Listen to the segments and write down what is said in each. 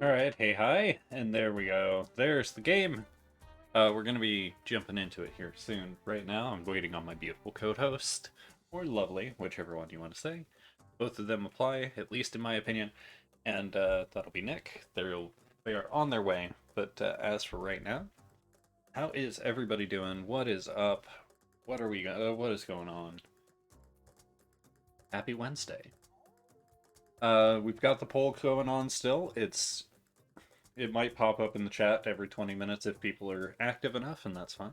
Alright, hey hi, and there we go. There's the game. We're gonna be jumping into it here soon. Right now, I'm waiting on my beautiful co-host, or lovely, whichever one you want to say. Both of them apply, at least in my opinion, and that'll be Nick. They are on their way, but as for right now, how is everybody doing? What is up? What is going on? Happy Wednesday. We've got the poll going on still. It might pop up in the chat every 20 minutes if people are active enough, and that's fine.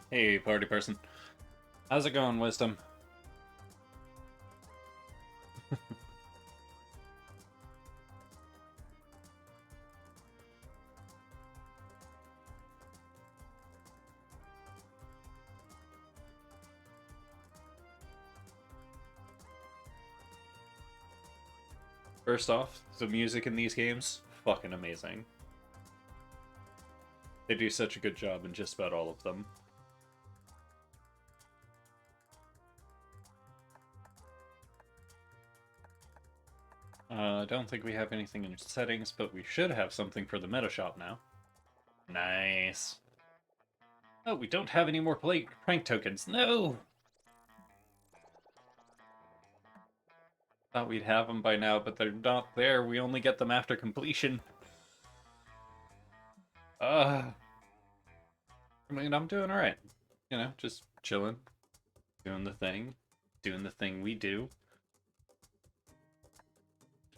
Hey, party person. How's it going, Wisdom? First off, the music in these games, fucking amazing. They do such a good job in just about all of them. I don't think we have anything in settings, but we should have something for the meta shop now. Nice. Oh, we don't have any more prank tokens. No! Thought we'd have them by now, but they're not there. We only get them after completion. I mean, I'm doing alright. You know, just chilling. Doing the thing. Doing the thing we do.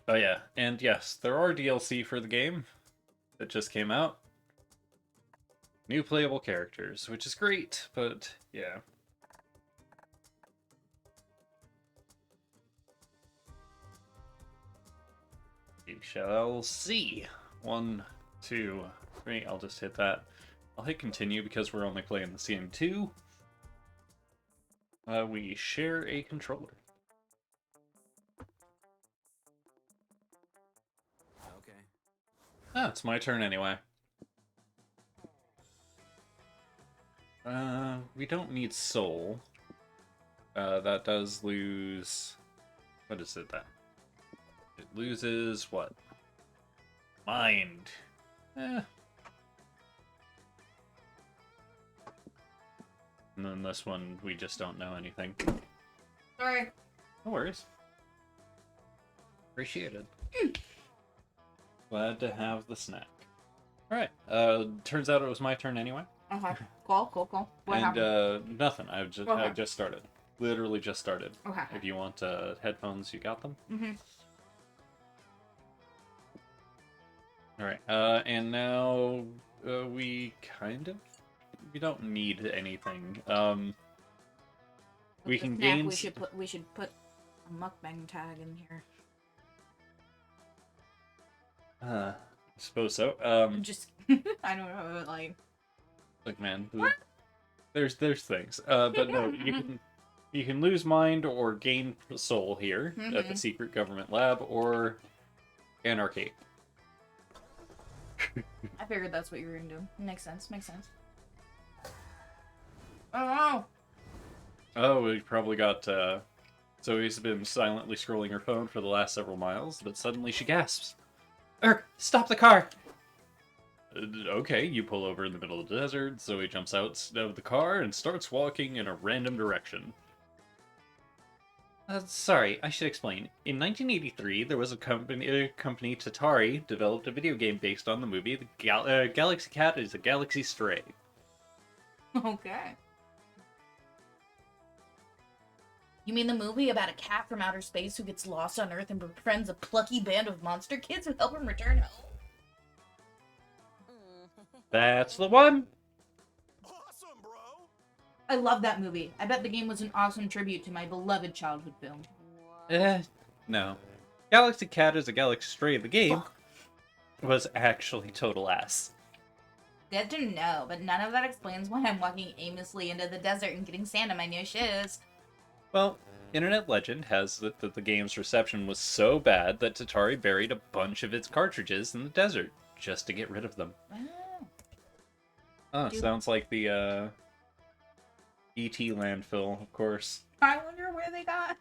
Oh yeah, and yes, there are DLC for the game that just came out. New playable characters, which is great, but yeah. We shall see. 1, 2, 3, I'll just hit that. I'll hit continue because we're only playing the CM2. We share a controller. Okay. Ah, it's my turn anyway. We don't need soul. That does lose... What is it then? It loses what? Mind. Eh. And then this one, we just don't know anything. Sorry. No worries. Appreciated. Glad to have the snack. Alright, turns out it was my turn anyway. Okay. Cool. What happened? Nothing. I've just started. Literally just started. Okay. If you want headphones, you got them? Mm-hmm. Alright, and now we don't need anything. We can gain... We should put a mukbang tag in here. I suppose so. Just I don't know, like Man, there's things. But no, you can lose mind or gain soul here at the secret government lab or anarchy. I figured that's what you were gonna do. Makes sense. Oh. Oh, we probably got Zoe's been silently scrolling her phone for the last several miles, but suddenly she gasps. Erik, stop the car! Okay, you pull over in the middle of the desert. Zoe jumps out of the car and starts walking in a random direction. Sorry, I should explain. In 1983, there was a company, Tatari, developed a video game based on the movie The Galaxy Cat is a Galaxy Stray. Okay. You mean the movie about a cat from outer space who gets lost on Earth and befriends a plucky band of monster kids who help him return home? That's the one! Awesome, bro! I love that movie. I bet the game was an awesome tribute to my beloved childhood film. No. Galaxy Cat is a Galaxy Stray, the game, was actually total ass. Good to know, but none of that explains why I'm walking aimlessly into the desert and getting sand on my new shoes. Well, internet legend has it that the game's reception was so bad that Tatari buried a bunch of its cartridges in the desert, just to get rid of them. Oh, sounds like the, E.T. landfill, of course. I wonder where they got.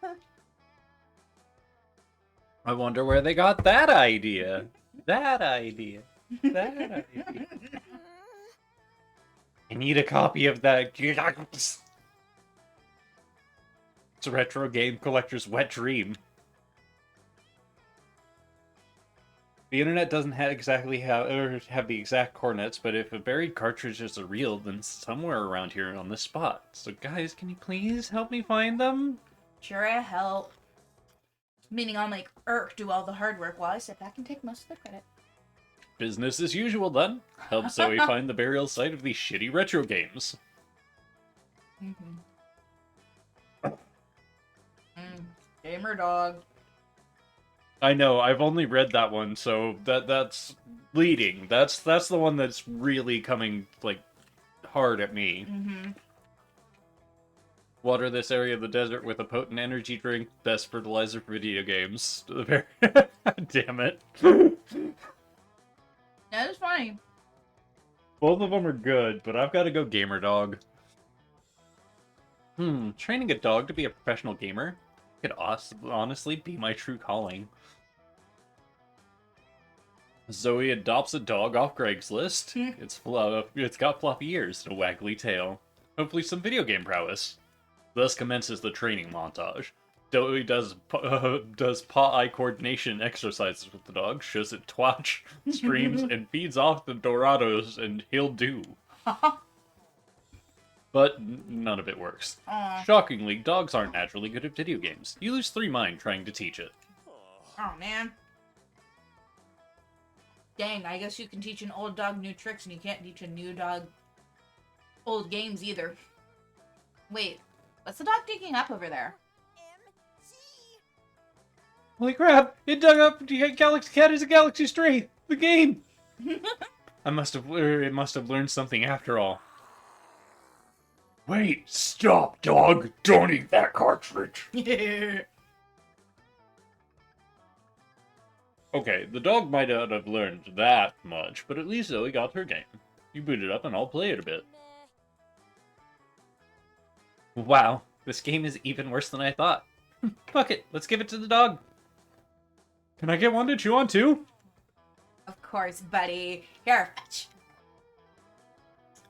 I wonder where they got that idea. That idea. That idea. I need a copy of that. It's a retro game collector's wet dream. The internet doesn't exactly have the exact coordinates, but if a buried cartridge is a real, then somewhere around here on this spot. So guys, can you please help me find them? Sure, I help. Meaning I'll make Erik do all the hard work while I sit back and take most of the credit. Business as usual, then. Help Zoe find the burial site of these shitty retro games. Gamer dog. I know, I've only read that one, so that's leading. That's the one that's really coming, like, hard at me. Water this area of the desert with a potent energy drink, best fertilizer for video games. Damn it. That is funny. Both of them are good, but I've got to go gamer dog. Training a dog to be a professional gamer could honestly be my true calling. Zoe adopts a dog off Craigslist. It's got floppy ears and a waggly tail. Hopefully some video game prowess. Thus commences the training montage. Zoe does paw-eye coordination exercises with the dog, shows it twatch, streams, and feeds off the Dorados, and he'll do. But none of it works. Shockingly, dogs aren't naturally good at video games. You lose 3 mind trying to teach it. Oh, man. Dang, I guess you can teach an old dog new tricks, and you can't teach a new dog old games either. Wait, what's the dog digging up over there? Holy crap! It dug up Galaxy Cat is a Galaxy Stray! The game! It must have learned something after all. Wait, stop, dog! Don't eat that cartridge! Okay, the dog might not have learned that much, but at least Zoe got her game. You boot it up and I'll play it a bit. Wow, this game is even worse than I thought. Fuck it, let's give it to the dog. Can I get one to chew on too? Of course, buddy. Here, fetch.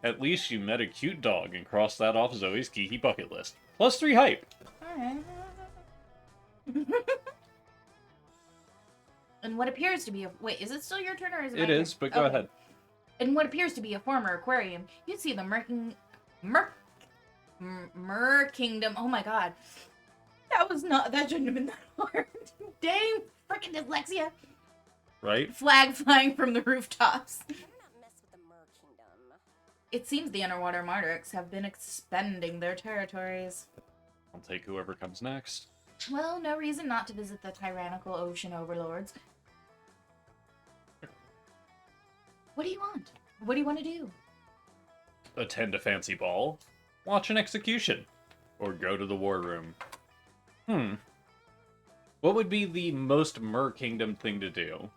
At least you met a cute dog and crossed that off Zoe's geeky bucket list. +3 hype. Alright. And what appears to be a... Wait, is it still your turn or is it my turn? It is, but go ahead. In what appears to be a former aquarium, you see the Mer Kingdom. Oh my god. That shouldn't have been that hard. Dang, freaking dyslexia. Right? Flag flying from the rooftops. Better not mess with the Mer Kingdom. It seems the underwater Mardrix have been expanding their territories. I'll take whoever comes next. Well, no reason not to visit the tyrannical ocean overlords. What do you want? What do you want to do? Attend a fancy ball, watch an execution, or go to the war room. What would be the most Mer Kingdom thing to do?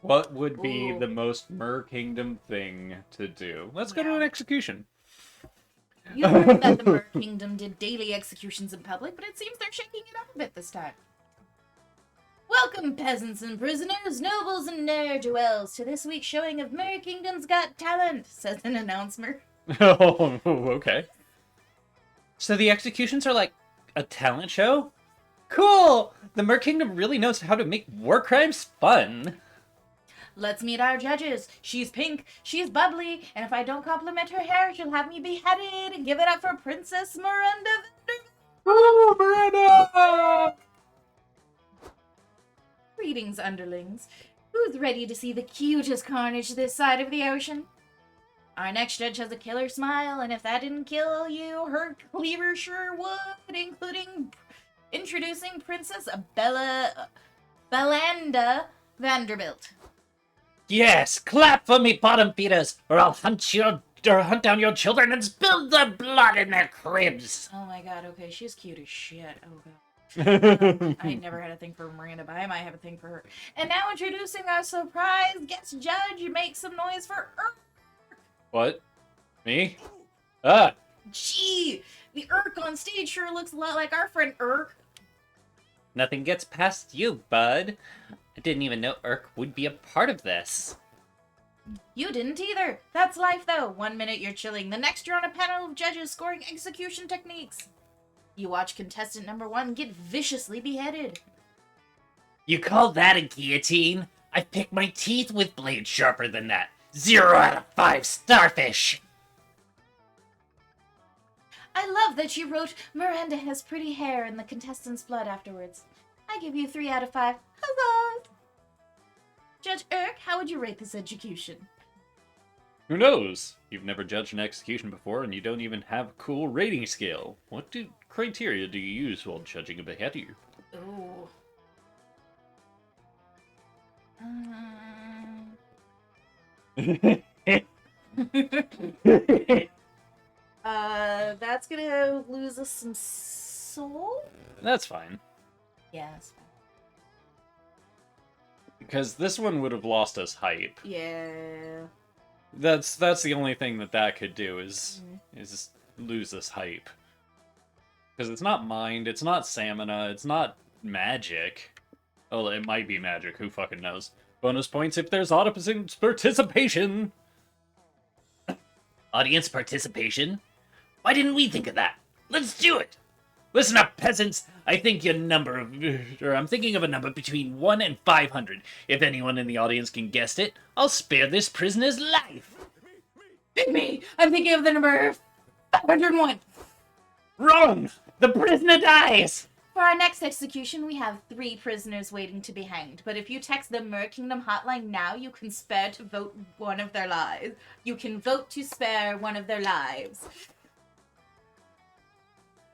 What would be the most Mer Kingdom thing to do? Let's go to an execution. You heard that the Mer Kingdom did daily executions in public, but it seems they're shaking it up a bit this time. Welcome, peasants and prisoners, nobles and ne'er-do-wells, to this week's showing of Mer Kingdom's Got Talent, says an announcer. Oh, okay. So the executions are like a talent show? Cool! The Mer Kingdom really knows how to make war crimes fun. Let's meet our judges. She's pink, she's bubbly, and if I don't compliment her hair, she'll have me beheaded. And give it up for Princess Miranda Vanderbilt. Oh, Miranda! Greetings, underlings. Who's ready to see the cutest carnage this side of the ocean? Our next judge has a killer smile, and if that didn't kill you, her cleaver sure would, including introducing Princess Belanda Vanderbilt. Yes, clap for me, bottom feeders, or I'll hunt down your children and spill the blood in their cribs. Oh my god, okay, she's cute as shit. Oh god. I never had a thing for Miranda, but I might have a thing for her. And now introducing our surprise guest judge, make some noise for Erik. What? Me? Ah! Gee, the Erik on stage sure looks a lot like our friend Erik. Nothing gets past you, bud. I didn't even know Erik would be a part of this. You didn't either. That's life, though. 1 minute you're chilling, the next you're on a panel of judges scoring execution techniques. You watch contestant number 1 get viciously beheaded. You call that a guillotine? I've picked my teeth with blades sharper than that. 0 out of 5 starfish! I love that you wrote Miranda has pretty hair in the contestant's blood afterwards. I give you 3 out of 5. Huzzah! Judge Erik, how would you rate this execution? Who knows? You've never judged an execution before, and you don't even have a cool rating scale. What criteria do you use while judging a beheader? Ooh. That's gonna lose us some soul? That's fine. Yeah, that's fine. Because this one would have lost us hype. Yeah. That's the only thing that could do is lose us hype. Because it's not mind, it's not stamina, it's not magic. Oh, it might be magic, who fucking knows. Bonus points if there's audience participation! Audience participation? Why didn't we think of that? Let's do it! Listen up, peasants! I'm thinking of a number between 1 and 500. If anyone in the audience can guess it, I'll spare this prisoner's life. Pick me! I'm thinking of the number 501. Wrong! The prisoner dies! For our next execution, we have 3 prisoners waiting to be hanged. But if you text the Mer Kingdom hotline now, you can spare to vote one of their lives. You can vote to spare one of their lives.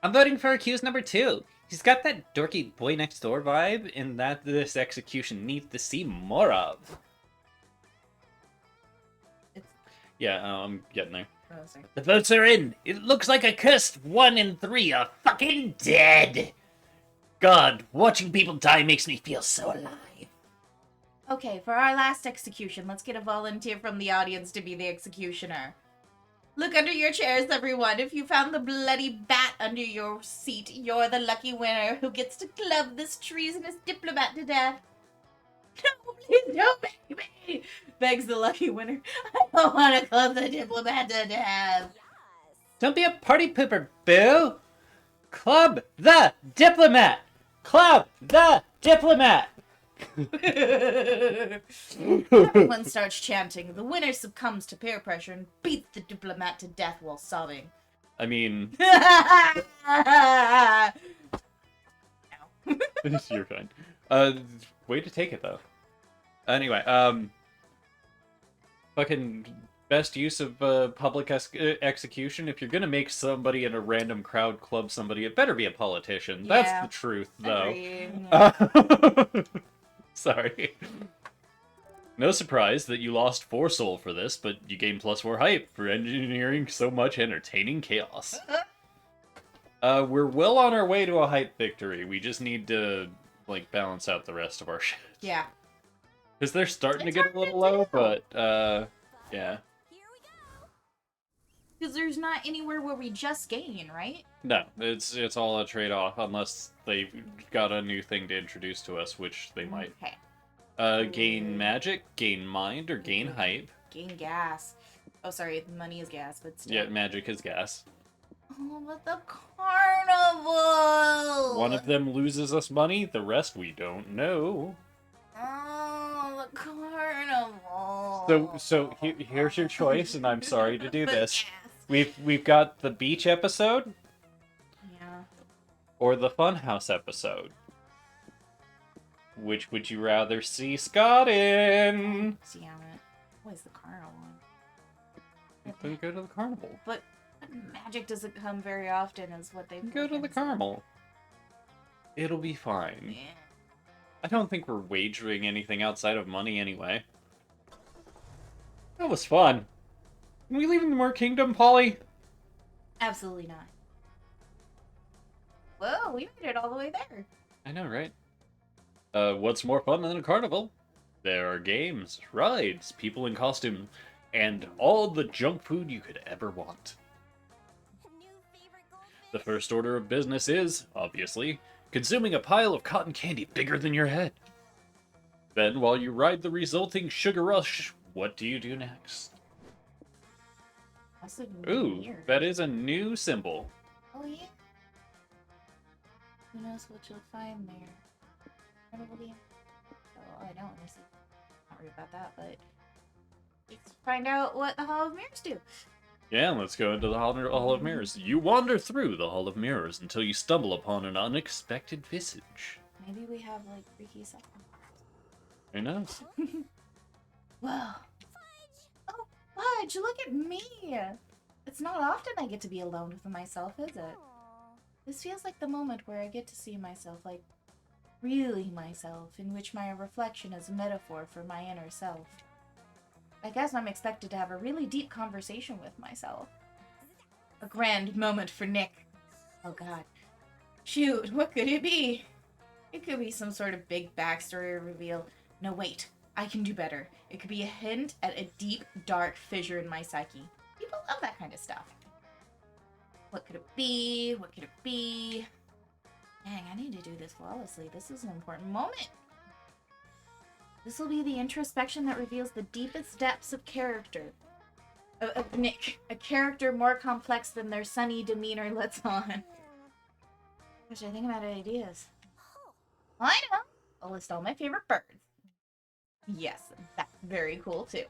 I'm voting for accused number 2. He's got that dorky boy next door vibe, and that this execution needs to see more of. Yeah, I'm getting there. Oh, sorry. The votes are in. It looks like a cursed 1 and 3 are fucking dead. God, watching people die makes me feel so alive. Okay, for our last execution, let's get a volunteer from the audience to be the executioner. Look under your chairs, everyone. If you found the bloody bat under your seat, you're the lucky winner who gets to club this treasonous diplomat to death. No, please don't make me, begs the lucky winner. I don't want to club the diplomat to death. Don't be a party pooper, boo! Club the diplomat! Club the diplomat! Everyone starts chanting. The winner succumbs to peer pressure and beats the diplomat to death while sobbing. I mean, you're fine. Way to take it though. Anyway, fucking best use of public execution. If you're gonna make somebody in a random crowd club somebody, it better be a politician. Yeah. That's the truth, though. Agreed. Sorry. No surprise that you lost 4 soul for this, but you gained +4 hype for engineering so much entertaining chaos. We're well on our way to a hype victory. We just need to, like, balance out the rest of our shit. Yeah. Because they're starting It's to get a little low, but, yeah. Here we go. Because there's not anywhere where we just gain, right? No, it's all a trade-off, unless they've got a new thing to introduce to us, which they might. Okay. Gain magic, gain mind, or gain hype. Gain gas. Oh, sorry, money is gas, but still. Yeah, magic is gas. Oh, but the carnival! One of them loses us money, the rest we don't know. Oh, the carnival. So here's your choice, and I'm sorry to do But this. yes. We've got the beach episode Yeah. or the funhouse episode. Which would you rather see Scott in? Damn it. What is the carnival one? Then go to the carnival. But magic doesn't come very often, is what they've Go to the carnival. It'll be fine. Yeah. I don't think we're wagering anything outside of money anyway. That was fun. Can we leave in the Mer Kingdom, Polly? Absolutely not. Whoa, we made it all the way there. I know, right? What's more fun than a carnival? There are games, rides, people in costume, and all the junk food you could ever want. New favorite goldfish. The first order of business is, obviously, consuming a pile of cotton candy bigger than your head. Then, while you ride the resulting sugar rush, what do you do next? That's a Ooh, weird. that is a new symbol. Oh yeah. Who knows what you'll find there? Probably. Oh, I don't honestly. Not worried about that, but let's find out what the Hall of Mirrors do. Yeah, let's go into the Hall of Mirrors. You wander through the Hall of Mirrors until you stumble upon an unexpected visage. Maybe we have like freaky stuff. Who knows? Whoa. Oh, Fudge, look at me. It's not often I get to be alone with myself, is it? This feels like the moment where I get to see myself, like, really myself, in which my reflection is a metaphor for my inner self. I guess I'm expected to have a really deep conversation with myself. A grand moment for Nick. Oh god. Shoot, what could it be? It could be some sort of big backstory reveal. No, wait. I can do better. It could be a hint at a deep, dark fissure in my psyche. People love that kind of stuff. What could it be? What could it be? Dang, I need to do this flawlessly. This is an important moment. This will be the introspection that reveals the deepest depths of character. Of Nick. A character more complex than their sunny demeanor lets on. Gosh, I think I'm out of ideas. I know. I'll list all my favorite birds. Yes, that's very cool too.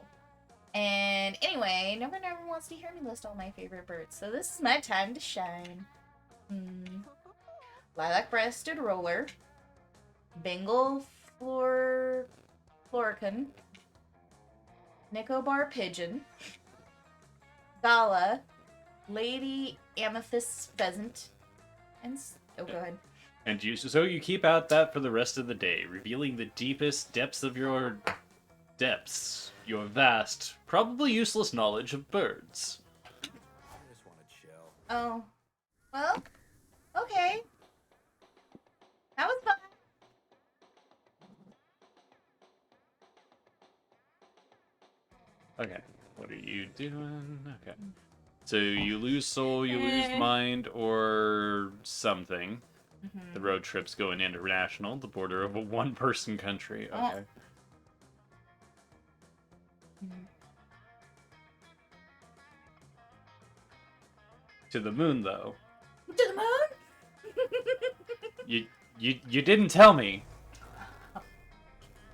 And anyway, no one ever wants to hear me list all my favorite birds, so this is my time to shine. Lilac-breasted roller, Bengal florican, Nicobar pigeon, Gala, Lady amethyst pheasant, and oh, go ahead. And so you keep out that for the rest of the day, revealing the deepest depths of your your vast, probably useless knowledge of birds. I just want to chill. Oh, well, okay. That was fun. Okay, what are you doing? Okay. So you lose soul, you lose mind, or something. The road trip's going international, the border of a one-person country. Okay. To the moon, though. To the moon? You didn't tell me.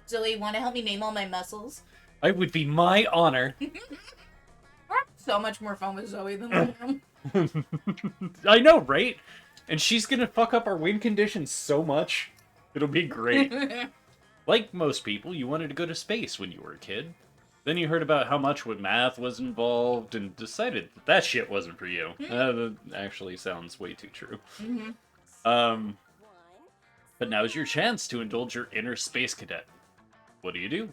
Zoe, want to help me name all my muscles? It would be my honor. So much more fun with Zoe than I am. I know, right? And she's gonna fuck up our win conditions so much. It'll be great. Like most people, you wanted to go to space when you were a kid. Then you heard about how much with math was involved and decided that that shit wasn't for you. That actually sounds way too true. But now's your chance to indulge your inner space cadet. What do you do?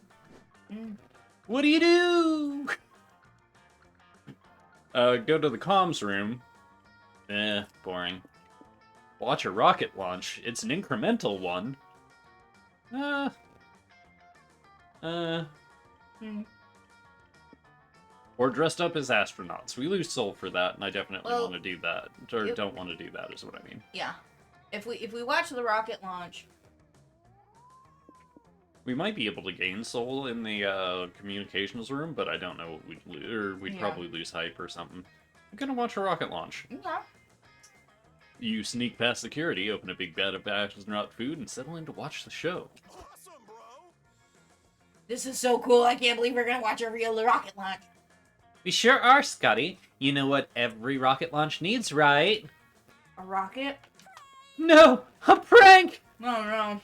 What do you do? Go to the comms room. Boring. Watch a rocket launch. It's an incremental one. Or dressed up as astronauts. We lose soul for that, and I definitely want to do that. Or don't want to do that, is what I mean. Yeah. If we watch the rocket launch... We might be able to gain soul in the communications room, but I don't know what we'd lose. Or we'd probably lose hype or something. I'm gonna watch a rocket launch. Okay. You sneak past security, open a big bag of astronaut food, and settle in to watch the show. Awesome, bro. This is so cool. I can't believe we're gonna watch a real rocket launch. We sure are, Scotty. You know what every rocket launch needs, right? A rocket? No! A prank! No.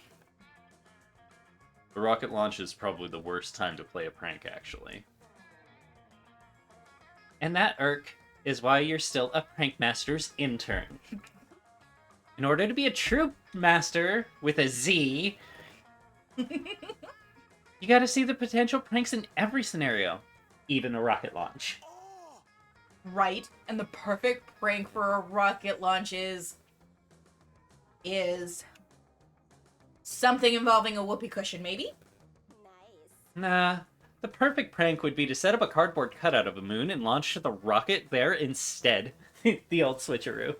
The rocket launch is probably the worst time to play a prank, actually. And that, Erik, is why you're still a Prankmaster's intern. In order to be a true master with a Z, you gotta see the potential pranks in every scenario, even a rocket launch. Right? And the perfect prank for a rocket launch is something involving a whoopee cushion, maybe? Nah, the perfect prank would be to set up a cardboard cutout of a moon and launch the rocket there instead. The old switcheroo.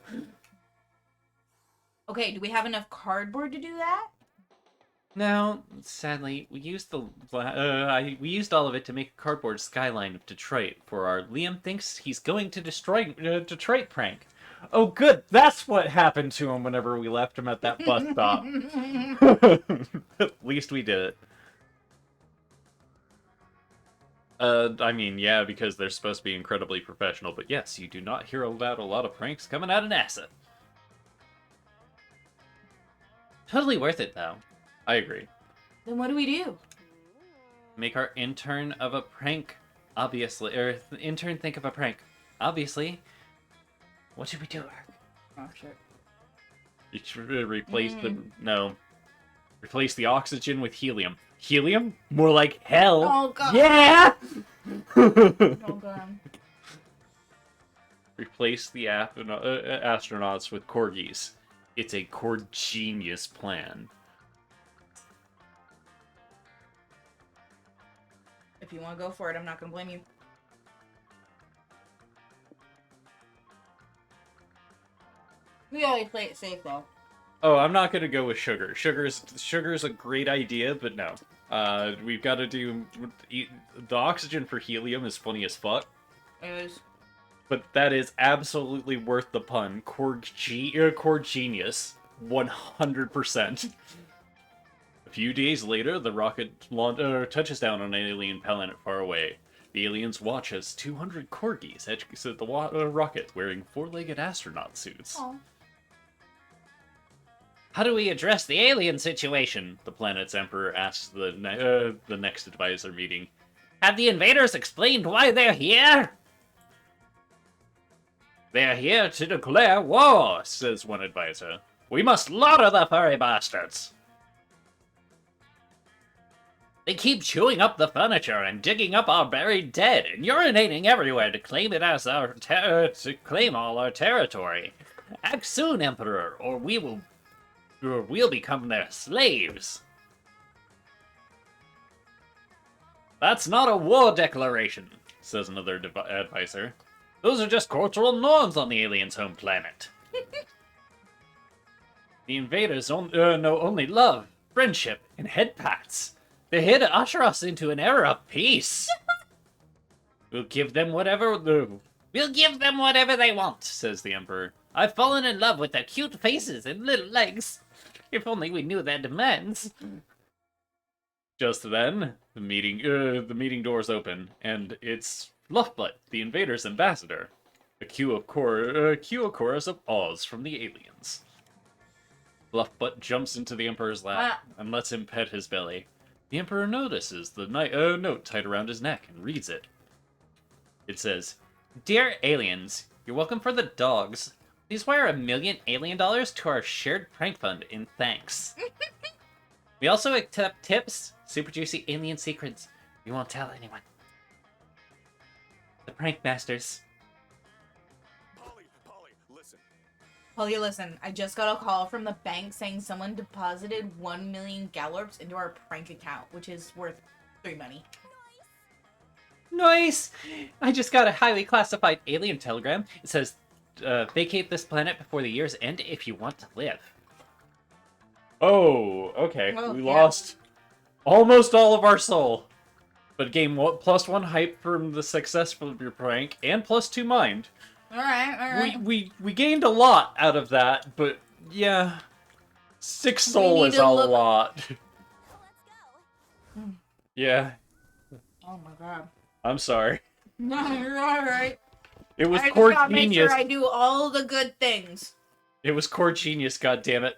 Okay, do we have enough cardboard to do that? No, sadly, we used we used all of it to make a cardboard skyline of Detroit for our Liam thinks he's going to destroy Detroit prank. Oh, good. That's what happened to him whenever we left him at that bus stop. At least we did it. I mean, yeah, because they're supposed to be incredibly professional, but yes, you do not hear about a lot of pranks coming out of NASA. Totally worth it, though. I agree. Then what do we do? Make our intern of a prank, obviously. Or, intern think of a prank. Obviously. What should we do, Eric? Oh, shit. You should replace the... No. Replace the oxygen with helium. Helium? More like hell. Oh, God. Yeah! Oh, God. Replace the astronauts with corgis. It's a genius plan. If you want to go for it, I'm not going to blame you. We always play it safe, though. Oh, I'm not gonna go with sugar. Sugar's a great idea, but no. We've got to do... The oxygen for helium is funny as fuck. It is. But that is absolutely worth the pun. Core genius. 100%. A few days later, the rocket touches down on an alien planet far away. The aliens watch as 200 corgis exit the rocket wearing four-legged astronaut suits. Aww. How do we address the alien situation? The planet's emperor asks the next advisor meeting. Have the invaders explained why they're here? They're here to declare war, says one advisor. We must slaughter the furry bastards. They keep chewing up the furniture and digging up our buried dead and urinating everywhere to claim it as our to claim all our territory. Act soon, Emperor, or we'll become their slaves. That's not a war declaration, says another advisor. Those are just cultural norms on the aliens' home planet. The invaders know only love, friendship, and head pats. They're here to usher us into an era of peace. We'll give them whatever they want, says the Emperor. I've fallen in love with their cute faces and little legs. If only we knew their demands. Just then, the meeting doors open, and it's Fluffbutt, the invaders' ambassador. A chorus of awes from the aliens. Fluffbutt jumps into the Emperor's lap and lets him pet his belly. The Emperor notices the note tied around his neck and reads it. It says, Dear aliens, you're welcome for the dogs. Please wire $1 million alien dollars to our shared prank fund in thanks. We also accept tips, super juicy alien secrets. We won't tell anyone. The Prank Masters. Polly, listen. Polly, listen. I just got a call from the bank saying someone deposited 1 million gallops into our prank account, which is worth 3 money. Nice! I just got a highly classified alien telegram. It says, vacate this planet before the year's end if you want to live. Oh, okay. Oh, we yeah. lost almost all of our soul. But gain +1 hype from the success of your prank, and +2 mind. Alright. We gained a lot out of that, but yeah. 6 soul is a lot. Let's go. Yeah, Oh my god. I'm sorry. No, you're alright. It was I just core gotta make genius. sure I do all the good things. It was core genius, goddammit.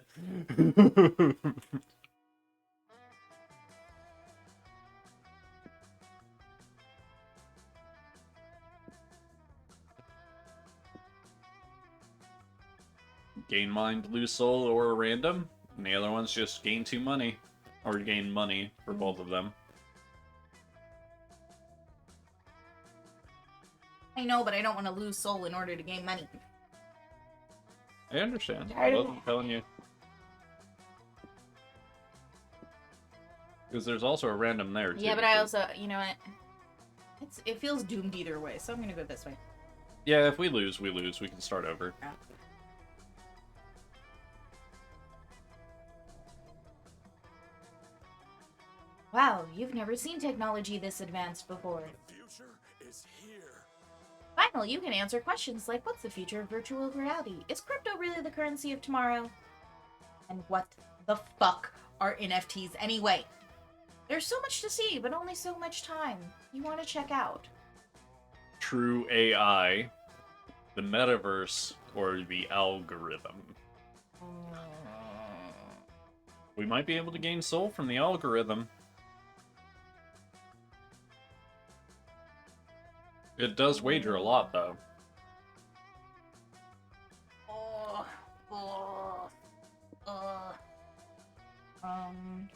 Gain mind, lose soul, or a random. And the other ones just gain 2 money. Or gain money for both of them. I know, but I don't want to lose soul in order to gain money. I understand. I wasn't telling you. Because there's also a random there, too. Yeah, but I also, you know what? It feels doomed either way, so I'm gonna go this way. Yeah, if we lose, we lose. We can start over. Yeah. Wow, you've never seen technology this advanced before. The future is here. Finally, you can answer questions like, what's the future of virtual reality? Is crypto really the currency of tomorrow? And what the fuck are NFTs anyway? There's so much to see, but only so much time. You want to check out. True AI, the metaverse, or the algorithm. We might be able to gain soul from the algorithm. It does wager a lot, though. Um...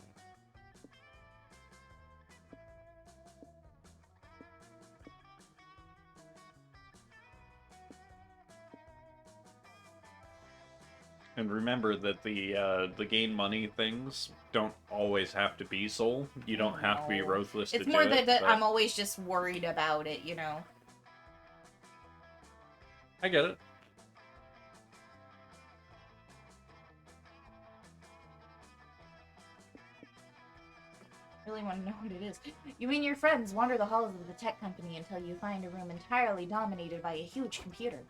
And remember that the gain money things don't always have to be soul. You don't have to be No. ruthless It's to more do it. that but I'm always just worried about it, you know? I get it. I really want to know what it is. You and your friends wander the halls of the tech company until you find a room entirely dominated by a huge computer.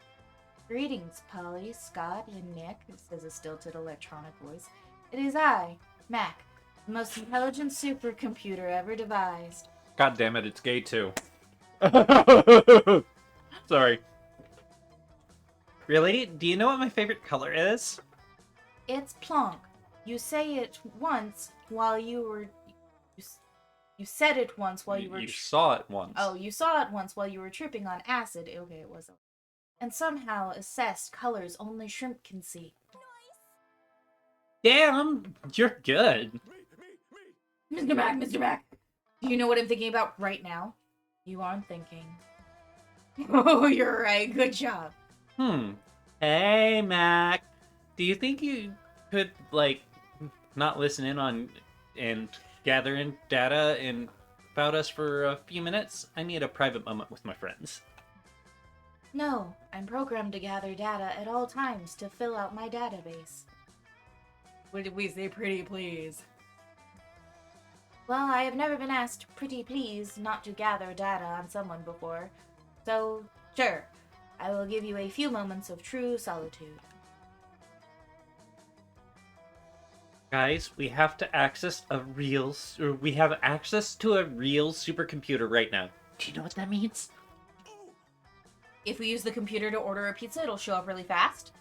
Greetings, Polly, Scott, and Nick, says a stilted electronic voice. It is I, Mac, the most intelligent supercomputer ever devised. God damn it, it's gay too. Sorry. Really? Do you know what my favorite color is? It's Plonk. You say it once while you were... You said it once while you were... You saw it once. Oh, you saw it once while you were tripping on acid. Okay, it was. And somehow assessed colors only shrimp can see. Damn, you're good. Mr. Mac, Mr. Mac! Do you know what I'm thinking about right now? You aren't thinking. Oh, you're right. Good job. Hey, Mac. Do you think you could, like, not listen in on and gather in data about us for a few minutes? I need a private moment with my friends. No, I'm programmed to gather data at all times to fill out my database. What did we say, pretty please? Well, I have never been asked, pretty please, not to gather data on someone before. So, sure, I will give you a few moments of true solitude. Guys, we have access to a real supercomputer right now. Do you know what that means? If we use the computer to order a pizza, it'll show up really fast.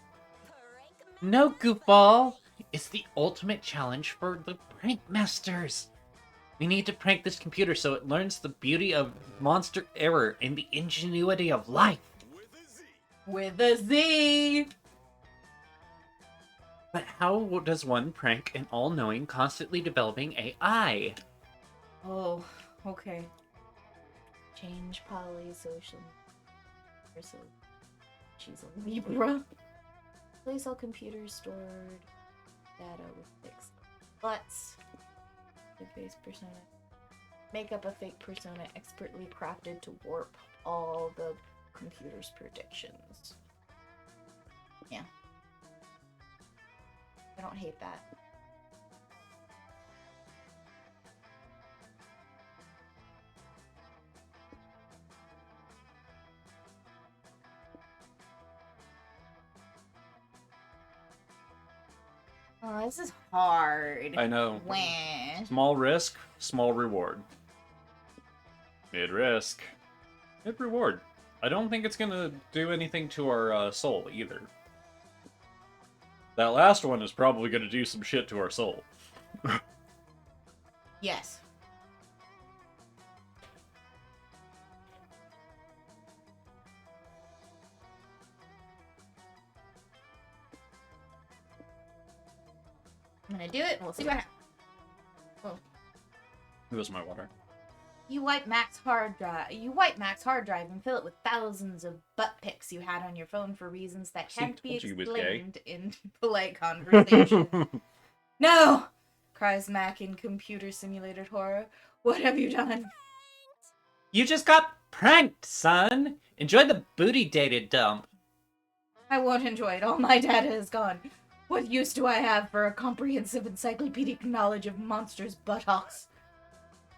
No, goofball. It's the ultimate challenge for the prank masters. We need to prank this computer so it learns the beauty of monster error and the ingenuity of life. With a Z! But how does one prank an all-knowing, constantly developing AI? Oh, okay. Change polysocial. So she's a Libra. Place all computers stored data with fixed butts. The face persona. Make up a fake persona expertly crafted to warp all the computer's predictions. Yeah. I don't hate that. Oh, this is hard. I know. Wah. Small risk, small reward. Mid risk, mid reward. I don't think it's gonna do anything to our soul either. That last one is probably gonna do some shit to our soul. Yes. I'm gonna do it, and we'll see what happens. Oh. It was my water. You wipe Mac's hard drive. You wipe Mac's hard drive and fill it with thousands of butt pics you had on your phone for reasons that See, can't be told you he was gay. explained in polite conversation. No! Cries Mac in computer-simulated horror. What have you done? You just got pranked, son! Enjoy the booty data dump. I won't enjoy it. All my data is gone. What use do I have for a comprehensive encyclopedic knowledge of monsters' buttocks?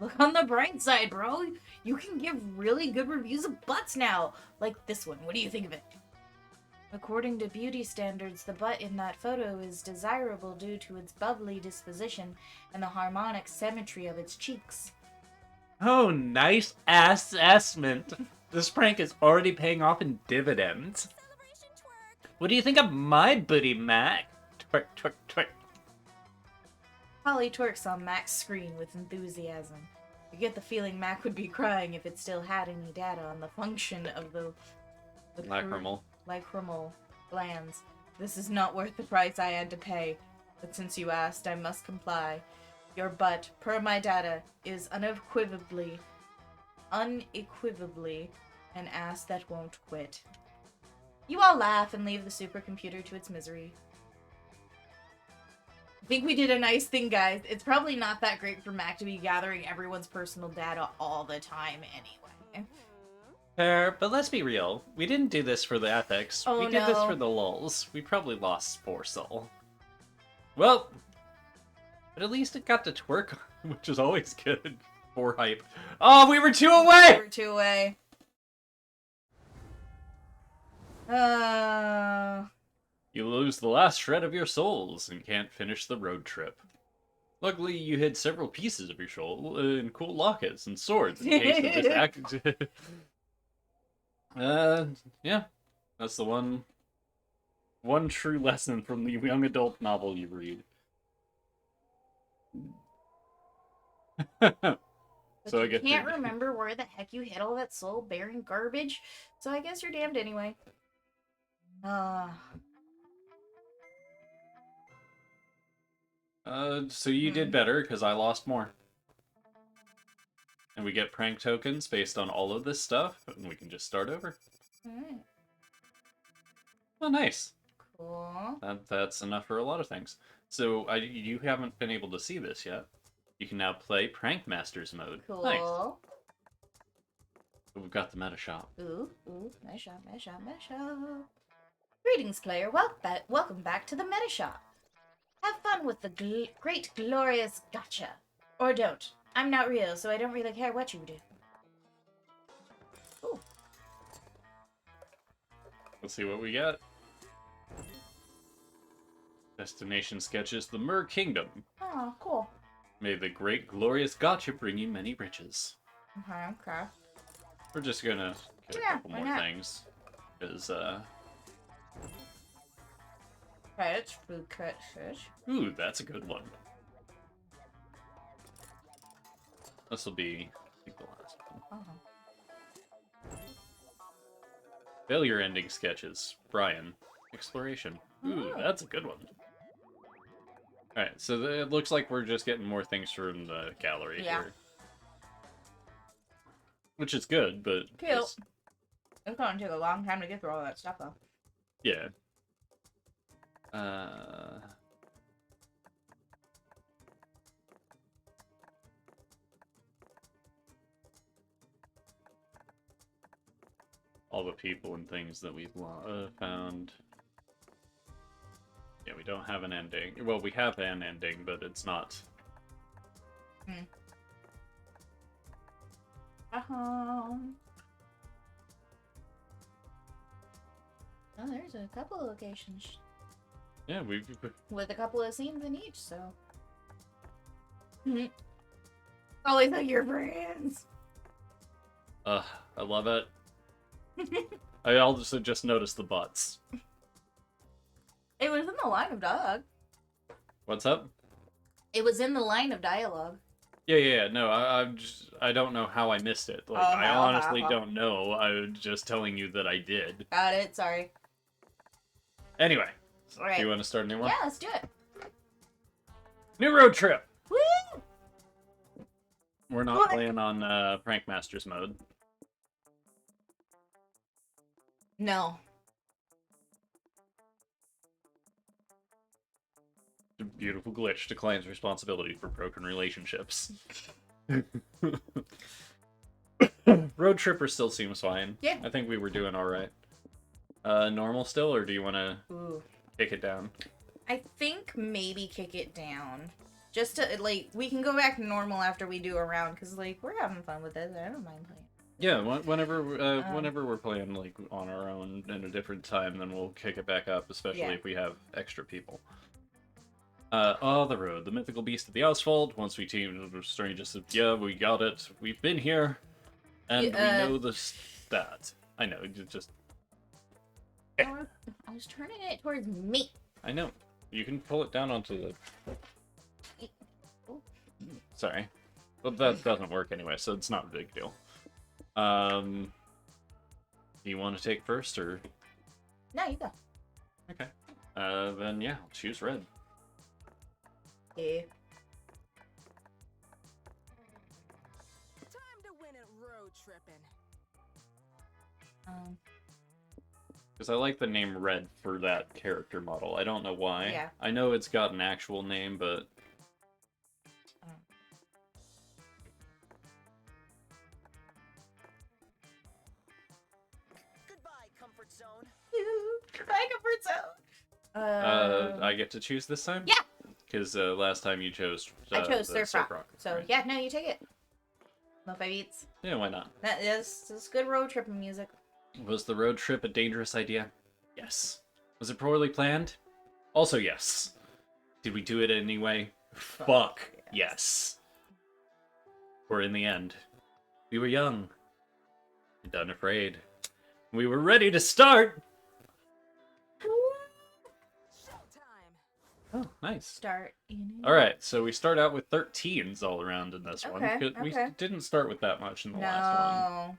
Look on the bright side, bro. You can give really good reviews of butts now. Like this one. What do you think of it? According to beauty standards, the butt in that photo is desirable due to its bubbly disposition and the harmonic symmetry of its cheeks. Oh, nice assessment. This prank is already paying off in dividends. Celebration twerk. What do you think of my booty, Mac? Twerk, twerk, twerk. Holly twerks on Mac's screen with enthusiasm. You get the feeling Mac would be crying if it still had any data on the function of the lacrimal glands. This is not worth the price I had to pay, but since you asked, I must comply. Your butt, per my data, is unequivocally an ass that won't quit. You all laugh and leave the supercomputer to its misery. I think we did a nice thing, guys. It's probably not that great for Mac to be gathering everyone's personal data all the time anyway. Fair, but let's be real. We didn't do this for the ethics. Oh, we did this no. for the lulz. We probably lost 4 soul. Well, but at least it got to twerk, which is always good for hype. Oh, we were 2 away! We're 2 away. You lose the last shred of your souls and can't finish the road trip. Luckily, you hid several pieces of your soul in cool lockets and swords in case of this act. Yeah, that's the one true lesson from the young adult novel you read. But So I you guess can't remember where the heck you hid all that soul-bearing garbage, so I guess you're damned anyway. So you did better because I lost more. And we get prank tokens based on all of this stuff, and we can just start over. Alright, Oh, nice. cool. That's enough for a lot of things. So you haven't been able to see this yet. You can now play Prank Masters mode. Cool. Nice. We've got the meta shop. Ooh, meta shop. Greetings, player. Welcome back to the meta shop. Have fun with the great, glorious gotcha. Or don't. I'm not real, so I don't really care what you do. Ooh. Let's see what we got. Destination sketches the Mer Kingdom. Oh, cool. May the great, glorious gotcha bring you many riches. Okay. We're just gonna get a Yeah, couple why more not? things. Because, Credits, food credits. ooh, that's a good one. This will be, I think, the last one. Failure ending sketches. Brian. Exploration. Ooh, Oh. that's a good one. Alright, so it looks like we're just getting more things from the gallery Yeah. here. Which is good, but... Cute. just- It's gonna take a long time to get through all that stuff, though. yeah. All the people and things that we've found. Yeah, we don't have an ending. Well, we have an ending, but it's not. Oh, there's a couple of locations Yeah, we with a couple of scenes in each, so. Always like your friends. I love it. I also just noticed the butts. It was in the line of dialogue. What's up? It was in the line of dialogue. Yeah. No, I don't know how I missed it. Like, I Oh, honestly don't know. I was just telling you that I did. Got it. Sorry. Anyway, Right. do you want to start a new one? Yeah, let's do it. New road trip. Woo! We're not What? playing on Prank Masters mode. No. A beautiful glitch declines responsibility for broken relationships. Road Tripper still seems fine. Yeah. I think we were doing alright. Normal still, or do you want to Ooh. kick it down? I think maybe kick it down. Just to, like, we can go back to normal after we do a round, because, like, we're having fun with this. I don't mind playing. Yeah, whenever we're playing, like, on our own in a different time, then we'll kick it back up, especially Yeah. if we have extra people. The road. The mythical beast of the asphalt. Once we teamed with the strangest of... Yeah, we got it. We've been here. And we know the stat. I know, just... I was turning it towards me. I know. You can pull it down onto the... Sorry. But that doesn't work anyway, so it's not a big deal. Do you want to take first, or... No, you go. Okay. Then yeah, I'll choose red. Yeah. Time to win at road tripping. Because I like the name Red for that character model. I don't know why. Yeah. I know it's got an actual name, but... Goodbye, comfort zone. Bye, comfort zone. I get to choose this time? Yeah. Because last time you chose... I chose the Surf Rock. So, right? yeah, no, you take it. No 5 beats. Yeah, why not? That is good road tripping music. Was the road trip a dangerous idea? Yes. Was it poorly planned? Also yes. Did we do it anyway? Fuck yes. For in the end, we were young and unafraid. We were ready to start! Showtime. Oh, nice. Start. Alright, so we start out with 13s all around in this one. Okay, 'Cause we okay. didn't start with that much in the last one. No.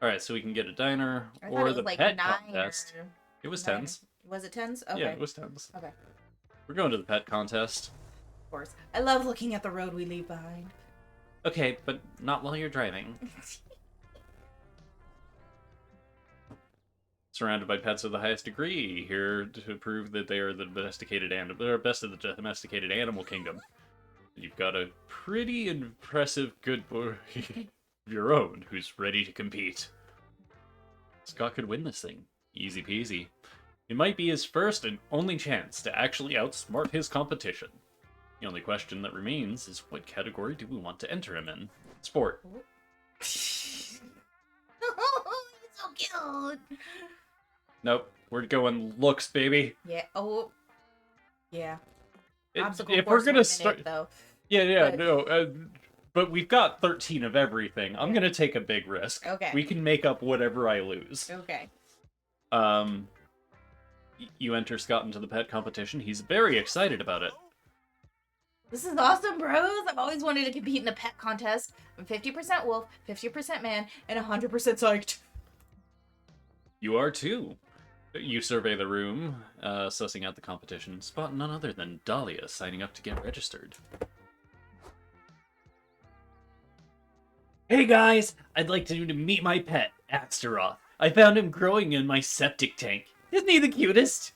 Alright, so we can get a diner I thought or it was the like pet 9 contest. or It was 9. 10s. Was it 10s? Okay. Yeah, it was 10s. Okay. We're going to the pet contest. Of course. I love looking at the road we leave behind. Okay, but not while you're driving. Surrounded by pets of the highest degree, here to prove that they are the domesticated they're best of the domesticated animal kingdom. You've got a pretty impressive good boy of your own who's ready to compete. Scott could win this thing. Easy peasy. It might be his first and only chance to actually outsmart his competition. The only question that remains is what category do we want to enter him in? Sport. He's so cute. Nope. We're going looks, baby. Yeah. Oh. Yeah. If Obstacle we're course gonna wouldn't start, it, though. yeah, but- no. But we've got 13 of everything. I'm gonna take a big risk. Okay. We can make up whatever I lose. Okay. You enter Scott into the pet competition. He's very excited about it. This is awesome, bros. I've always wanted to compete in a pet contest. I'm 50% wolf, 50% man, and 100% psyched. You are too. You survey the room, sussing out the competition. Spot none other than Dahlia signing up to get registered. Hey guys, I'd like to meet my pet, Astaroth. I found him growing in my septic tank. Isn't he the cutest?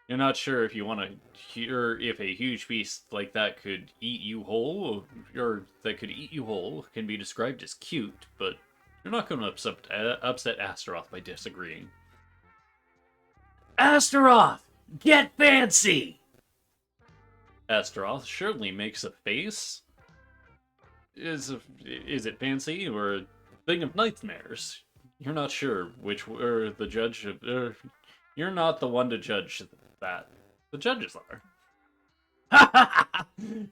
You're not sure if you want to hear if a huge beast like that could eat you whole, or that could eat you whole can be described as cute, but you're not going to upset Astaroth by disagreeing. Astaroth, get fancy! Astaroth surely makes a face. Is it fancy or a thing of nightmares? You're not sure which or the judge. You're not the one to judge that. The judges are.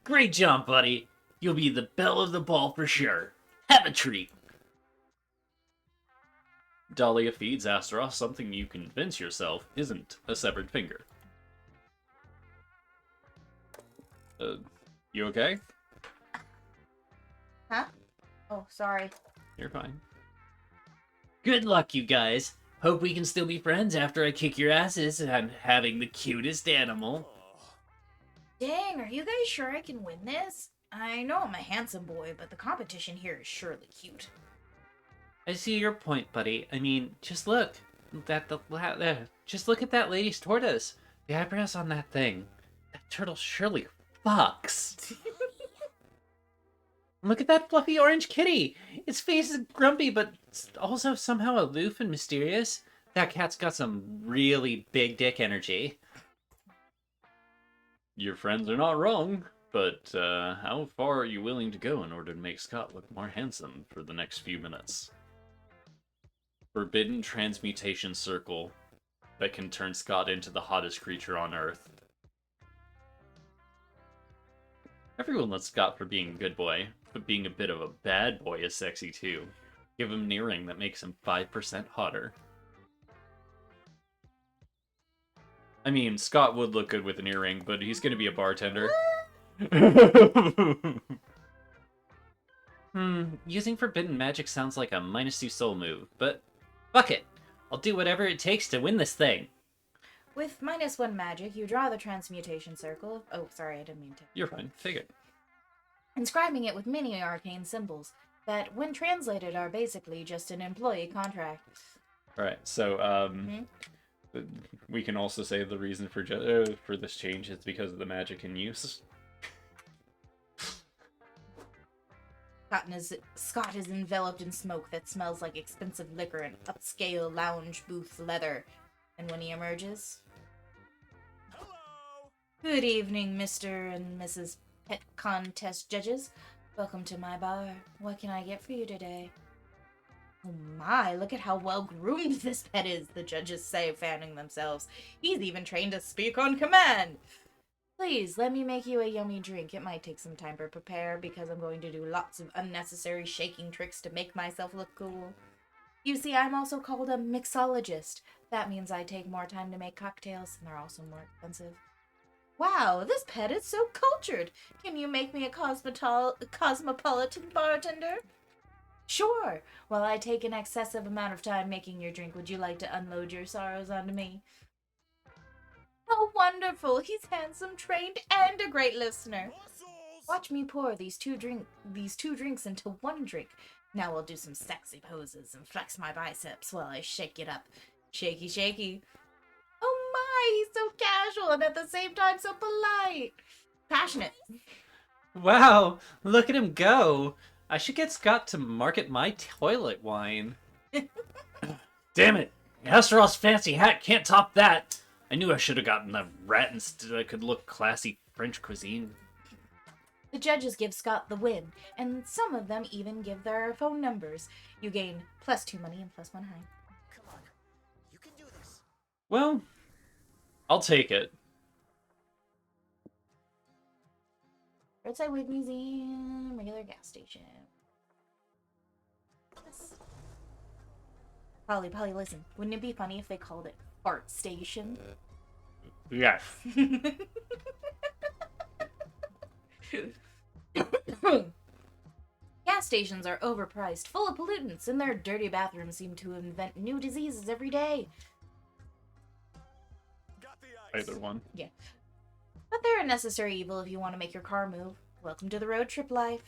Great job, buddy. You'll be the belle of the ball for sure. Have a treat. Dahlia feeds Astaroth something you convince yourself isn't a severed finger. You okay? Huh? Oh, sorry. You're fine. Good luck, you guys. Hope we can still be friends after I kick your asses and having the cutest animal. Dang, are you guys sure I can win this? I know I'm a handsome boy, but the competition here is surely cute. I see your point, buddy. I mean, just look. Just look at that lady's tortoise. The eyebrows on that thing. That turtle surely fucks. Look at that fluffy orange kitty. Its face is grumpy, but it's also somehow aloof and mysterious. That cat's got some really big dick energy. Your friends are not wrong, but how far are you willing to go in order to make Scott look more handsome for the next few minutes? Forbidden transmutation circle that can turn Scott into the hottest creature on Earth. Everyone loves Scott for being a good boy, but being a bit of a bad boy is sexy too. Give him an earring that makes him 5% hotter. I mean, Scott would look good with an earring, but he's gonna be a bartender. Using forbidden magic sounds like a -2 soul move, but fuck it. I'll do whatever it takes to win this thing. With -1 magic, you draw the transmutation circle. Oh, sorry, I didn't mean to. You're fine. Take it. Inscribing it with many arcane symbols that, when translated, are basically just an employee contract. Alright, so, we can also say the reason for this change is because of the magic in use. Scott is enveloped in smoke that smells like expensive liquor and upscale lounge booth leather. And when he emerges... Hello! Good evening, Mr. and Mrs. Pet Contest Judges. Welcome to my bar. What can I get for you today? Oh my, look at how well groomed this pet is, the judges say, fanning themselves. He's even trained to speak on command. Please, let me make you a yummy drink. It might take some time to prepare because I'm going to do lots of unnecessary shaking tricks to make myself look cool. You see, I'm also called a mixologist. That means I take more time to make cocktails, and they're also more expensive. Wow, this pet is so cultured. Can you make me a cosmopolitan bartender? Sure. While I take an excessive amount of time making your drink, would you like to unload your sorrows onto me? How wonderful! He's handsome, trained, and a great listener. Muscles! Watch me pour these two drinks into one drink. Now I'll do some sexy poses and flex my biceps while I shake it up. Shaky, shaky. Oh my, he's so casual and at the same time so polite. Passionate. Wow, look at him go. I should get Scott to market my toilet wine. Damn it! Asteros fancy hat can't top that! I knew I should have gotten the rat instead. I could look classy French cuisine. The judges give Scott the win, and some of them even give their phone numbers. You gain +2 money and +1 high. Come on. You can do this. Well, I'll take it. Roadside Wig Museum, regular gas station. Yes. Polly, listen. Wouldn't it be funny if they called it Fart Station? Yes. Gas stations are overpriced, full of pollutants, and their dirty bathrooms seem to invent new diseases every day. Got the ice. Either one. But they're a necessary evil if you want to make your car move. Welcome to the road trip life.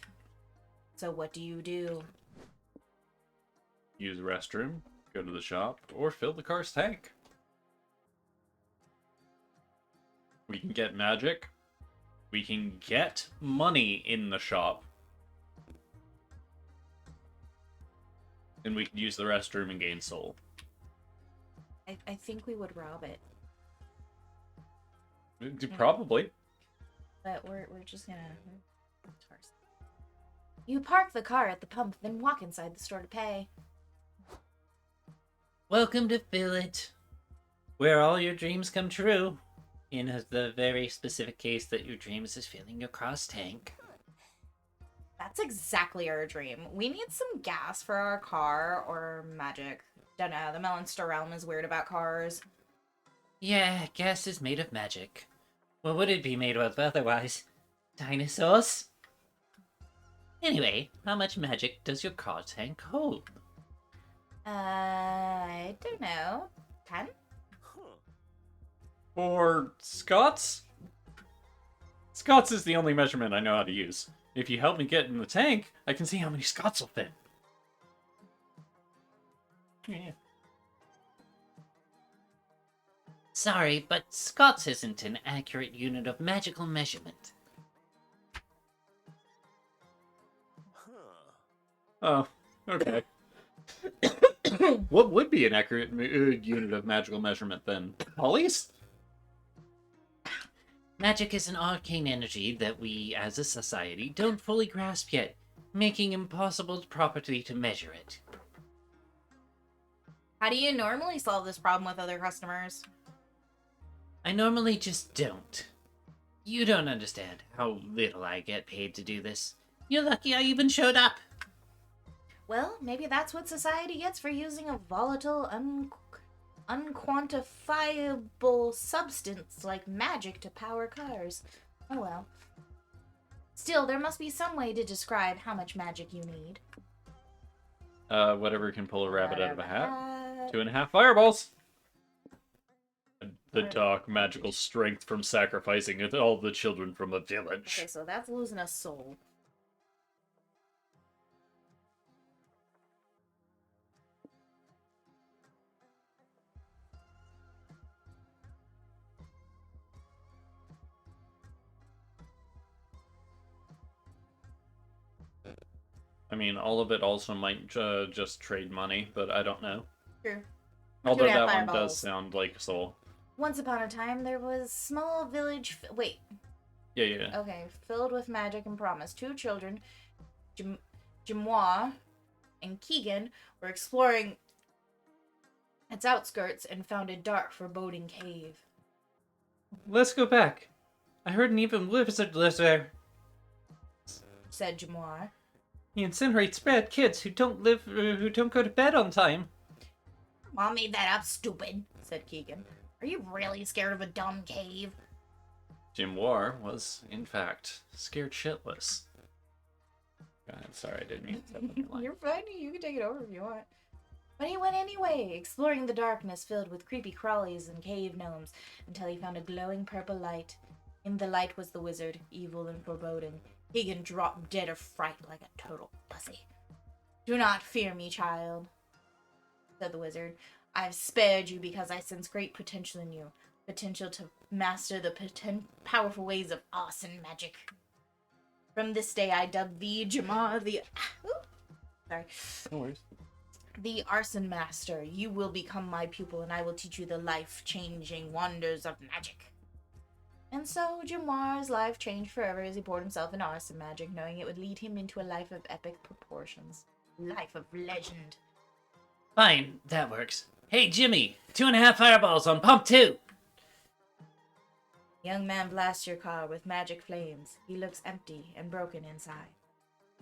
So what do? Use the restroom, go to the shop, or fill the car's tank. We can get magic. We can get money in the shop. And we can use the restroom and gain soul. I think we would rob it. Probably. But we're just gonna... You park the car at the pump, then walk inside the store to pay. Welcome to Fill It, where all your dreams come true. In the very specific case that your dreams is filling your car's tank. That's exactly our dream. We need some gas for our car or magic. Don't know, the Melonster realm is weird about cars. Yeah, gas is made of magic. What would it be made of otherwise? Dinosaurs? Anyway, how much magic does your car tank hold? I don't know. 10? Huh. For Scott's? Scott's is the only measurement I know how to use. If you help me get in the tank, I can see how many Scott's will fit. Yeah. Sorry, but Scott's isn't an accurate unit of magical measurement. Huh. Oh, okay. What would be an accurate unit of magical measurement then? Polly's? Magic is an arcane energy that we, as a society, don't fully grasp yet, making impossible properly to measure it. How do you normally solve this problem with other customers? I normally just don't. You don't understand how little I get paid to do this. You're lucky I even showed up. Well, maybe that's what society gets for using a volatile, unquantifiable substance like magic to power cars. Oh well. Still, there must be some way to describe how much magic you need. Whatever can pull a rabbit out of a hat. 2.5 fireballs. The dark magical strength from sacrificing all the children from a village. Okay, so that's losing a soul. I mean, all of it also might just trade money, but I don't know. True. Although 2.5 that one fireballs. does sound like a soul. Once upon a time, there was small village. Wait. Yeah. Okay, filled with magic and promise. 2 children, Jimois and Keegan, were exploring its outskirts and found a dark, foreboding cave. Let's go back. I heard an even lizard lives there. Said Jimois. He incinerates bad kids who don't go to bed on time. Mom made that up, stupid, said Keegan. Are you really scared of a dumb cave? Jim War was, in fact, scared shitless. God, sorry, I didn't mean to step on your line. You're fine. You can take it over if you want. But he went anyway, exploring the darkness filled with creepy crawlies and cave gnomes, until he found a glowing purple light. In the light was the wizard, evil and foreboding. Keegan dropped dead of fright like a total pussy. Do not fear me, child, said the wizard. I have spared you because I sense great potential in you. Potential to master the powerful ways of arson magic. From this day I dub thee Jamar No worries. the arson master. You will become my pupil and I will teach you the life-changing wonders of magic. And so Jamar's life changed forever as he poured himself in arson magic, knowing it would lead him into a life of epic proportions. Life of legend. Fine, that works. Hey, Jimmy, 2.5 fireballs on pump 2. Young man blasts your car with magic flames. He looks empty and broken inside.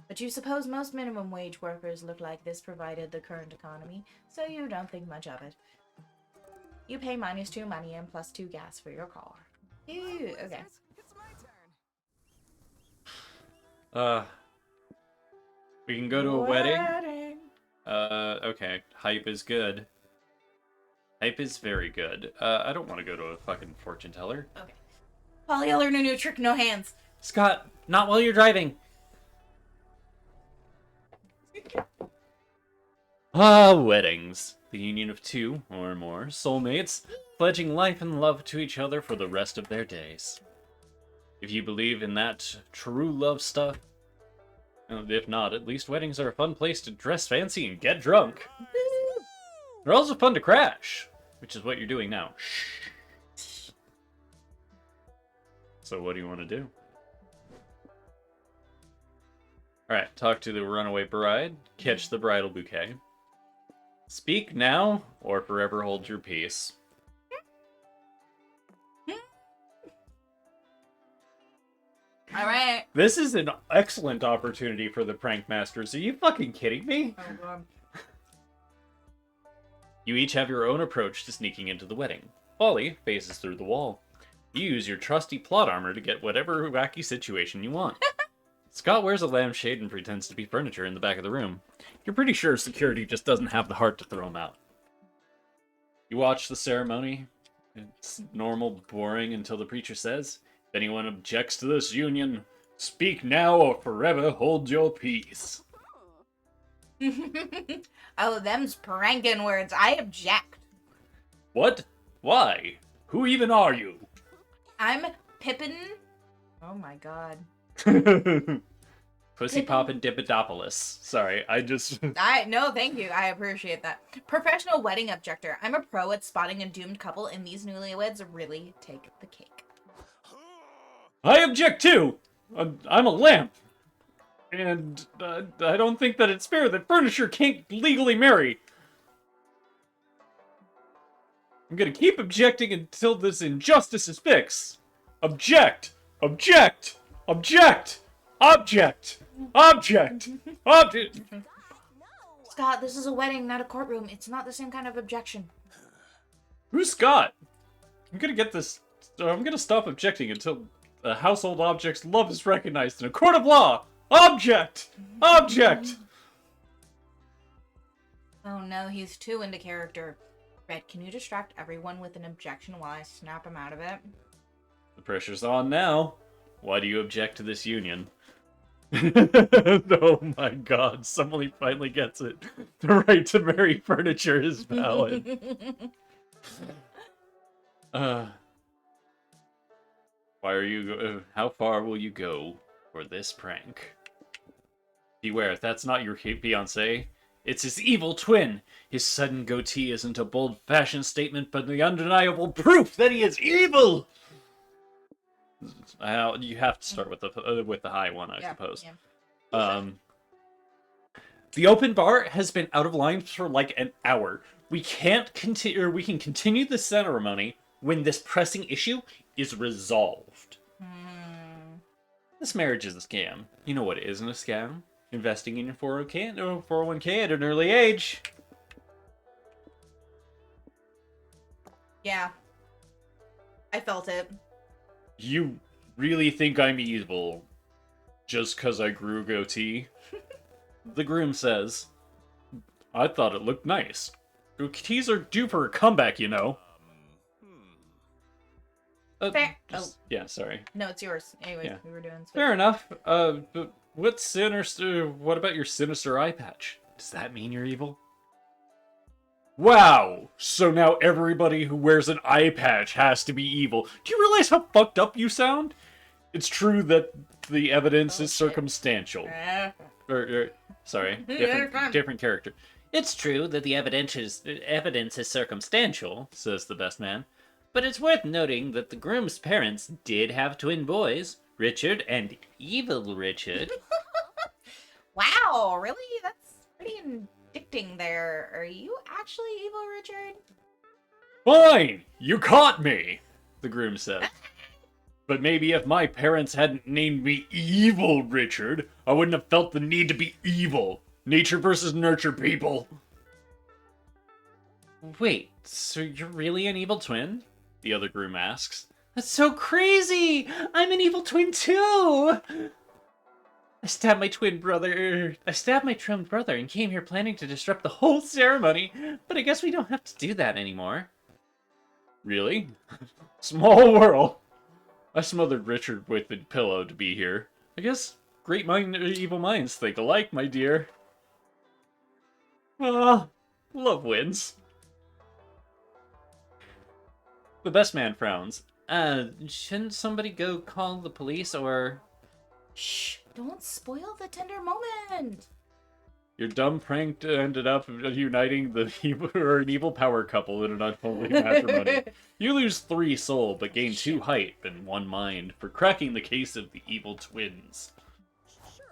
But you suppose most minimum wage workers look like this provided the current economy, so you don't think much of it. You pay -2 money and +2 gas for your car. Ew, okay. It's my turn. We can go to a wedding. Okay. Hype is good. Hype is very good. I don't want to go to a fucking fortune teller. Okay. Polly, I learned a new trick, no hands. Scott, not while you're driving. Weddings. The union of 2 or more soulmates, pledging life and love to each other for the rest of their days. If you believe in that true love stuff, and if not, at least weddings are a fun place to dress fancy and get drunk. They're also fun to crash, which is what you're doing now. So what do you want to do? Alright, talk to the runaway bride, catch the bridal bouquet. Speak now, or forever hold your peace. Alright. This is an excellent opportunity for the prank masters. Are you fucking kidding me? Oh god. You each have your own approach to sneaking into the wedding. Polly faces through the wall. You use your trusty plot armor to get whatever wacky situation you want. Scott wears a lampshade and pretends to be furniture in the back of the room. You're pretty sure security just doesn't have the heart to throw him out. You watch the ceremony. It's normal, boring until the preacher says, "If anyone objects to this union, speak now or forever hold your peace." Oh, them's pranking words. I object. What? Why? Who even are you? I'm Pippin. Oh my god. Pussy Poppin' Dippodopolis. Sorry, I just... No, thank you. I appreciate that. Professional wedding objector. I'm a pro at spotting a doomed couple, and these newlyweds really take the cake. I object too! I'm a lamp! And I don't think that it's fair that furniture can't legally marry. I'm gonna keep objecting until this injustice is fixed. Object! Object! Object! Object! Object! Object! Scott, this is a wedding, not a courtroom. It's not the same kind of objection. Who's Scott? I'm gonna get this. I'm gonna stop objecting until a household object's love is recognized in a court of law. Object! Object! Oh no, he's too into character. Red, can you distract everyone with an objection while I snap him out of it? The pressure's on now. Why do you object to this union? Oh my god, somebody finally gets it. The right to marry furniture is valid. Why are you... how far will you go for this prank? Beware, that's not your fiancé. It's his evil twin. His sudden goatee isn't a bold-fashioned statement, but the undeniable proof that he is evil! You have to start with the high one, I suppose. Yeah. The open bar has been out of line for like an hour. We can't continue, or we can continue the ceremony when this pressing issue is resolved. This marriage is a scam. You know what isn't a scam? Investing in your 401k at an early age. Yeah. I felt it. You really think I'm evil just because I grew a goatee? The groom says, I thought it looked nice. Goatees are due for a comeback, you know. Fair. Yeah, sorry. No, it's yours. Anyways, Yeah. we were doing switch. Fair enough. But what about your sinister eye patch? Does that mean you're evil? Wow! So now everybody who wears an eye patch has to be evil. Do you realize how fucked up you sound? It's true that the evidence is circumstantial. Sorry, different character. It's true that the evidence is circumstantial, says the best man. But it's worth noting that the groom's parents did have twin boys, Richard and Evil Richard. Wow, really? That's pretty addicting there. Are you actually evil, Richard? Fine! You caught me! The groom says. But maybe if my parents hadn't named me Evil Richard, I wouldn't have felt the need to be evil. Nature versus nurture, people. Wait, so you're really an evil twin? The other groom asks. That's so crazy! I'm an evil twin too! I stabbed my twin brother and came here planning to disrupt the whole ceremony, but I guess we don't have to do that anymore. Really? Small world. I smothered Richard with a pillow to be here. I guess evil minds think alike, my dear. Ah, love wins. The best man frowns. Shouldn't somebody go call the police or... Shh, don't spoil the tender moment. Your dumb prank ended up uniting an evil power couple in an unholy matrimony. You lose 3 soul, but gain 2 height and 1 mind for cracking the case of the evil twins.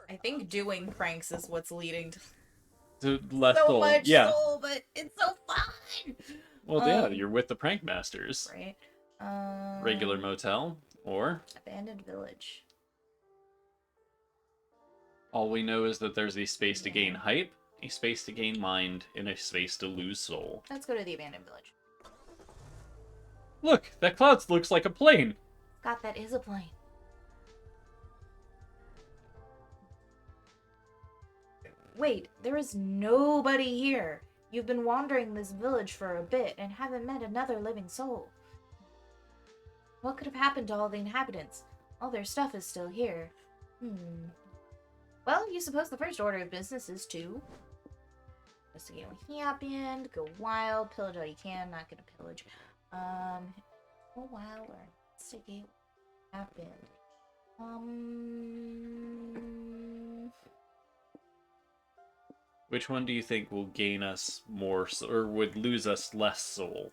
I think doing pranks is what's leading To less so soul. much Yeah. soul, but it's so fun. Well, yeah, you're with the prank masters. Right. Regular motel, or Abandoned village. all we know is that there's a space to gain hype, a space to gain mind, and a space to lose soul. Let's go to the abandoned village. Look, that cloud looks like a plane. God, that is a plane. Wait, there is nobody here. You've been wandering this village for a bit and haven't met another living soul. What could have happened to all the inhabitants? All their stuff is still here. Well, you suppose the first order of business is to investigate what happened, go wild, pillage all you can, not gonna pillage. Go wild or investigate what happened. Which one do you think will gain us more, or would lose us less soul?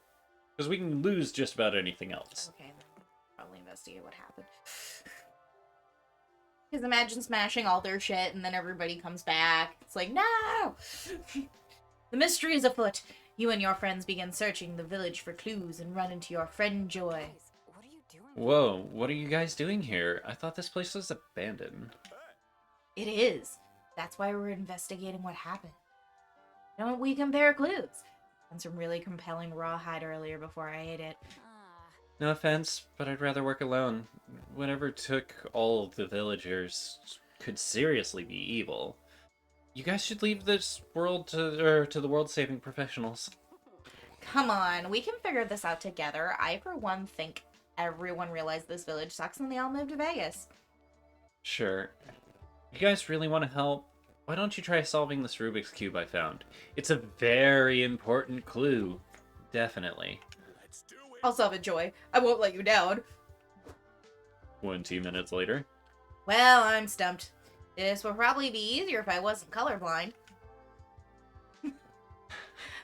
Because we can lose just about anything else. Okay, then probably investigate what happened. Because imagine smashing all their shit and then everybody comes back. It's like, no! The mystery is afoot. You and your friends begin searching the village for clues and run into your friend Joy. What are you doing? Whoa, what are you guys doing here? I thought this place was abandoned. It is. That's why we're investigating what happened. Don't we compare clues? And some really compelling rawhide earlier before I ate it. No offense, but I'd rather work alone. Whatever took all of the villagers could seriously be evil. You guys should leave this world to the world-saving professionals. Come on, we can figure this out together. I, for one, think everyone realized this village sucks and they all moved to Vegas. Sure. You guys really want to help? Why don't you try solving this Rubik's Cube I found? It's a very important clue. Definitely. Let's do it. I'll solve it, Joy. I won't let you down. 20 minutes later. Well, I'm stumped. This would probably be easier if I wasn't colorblind.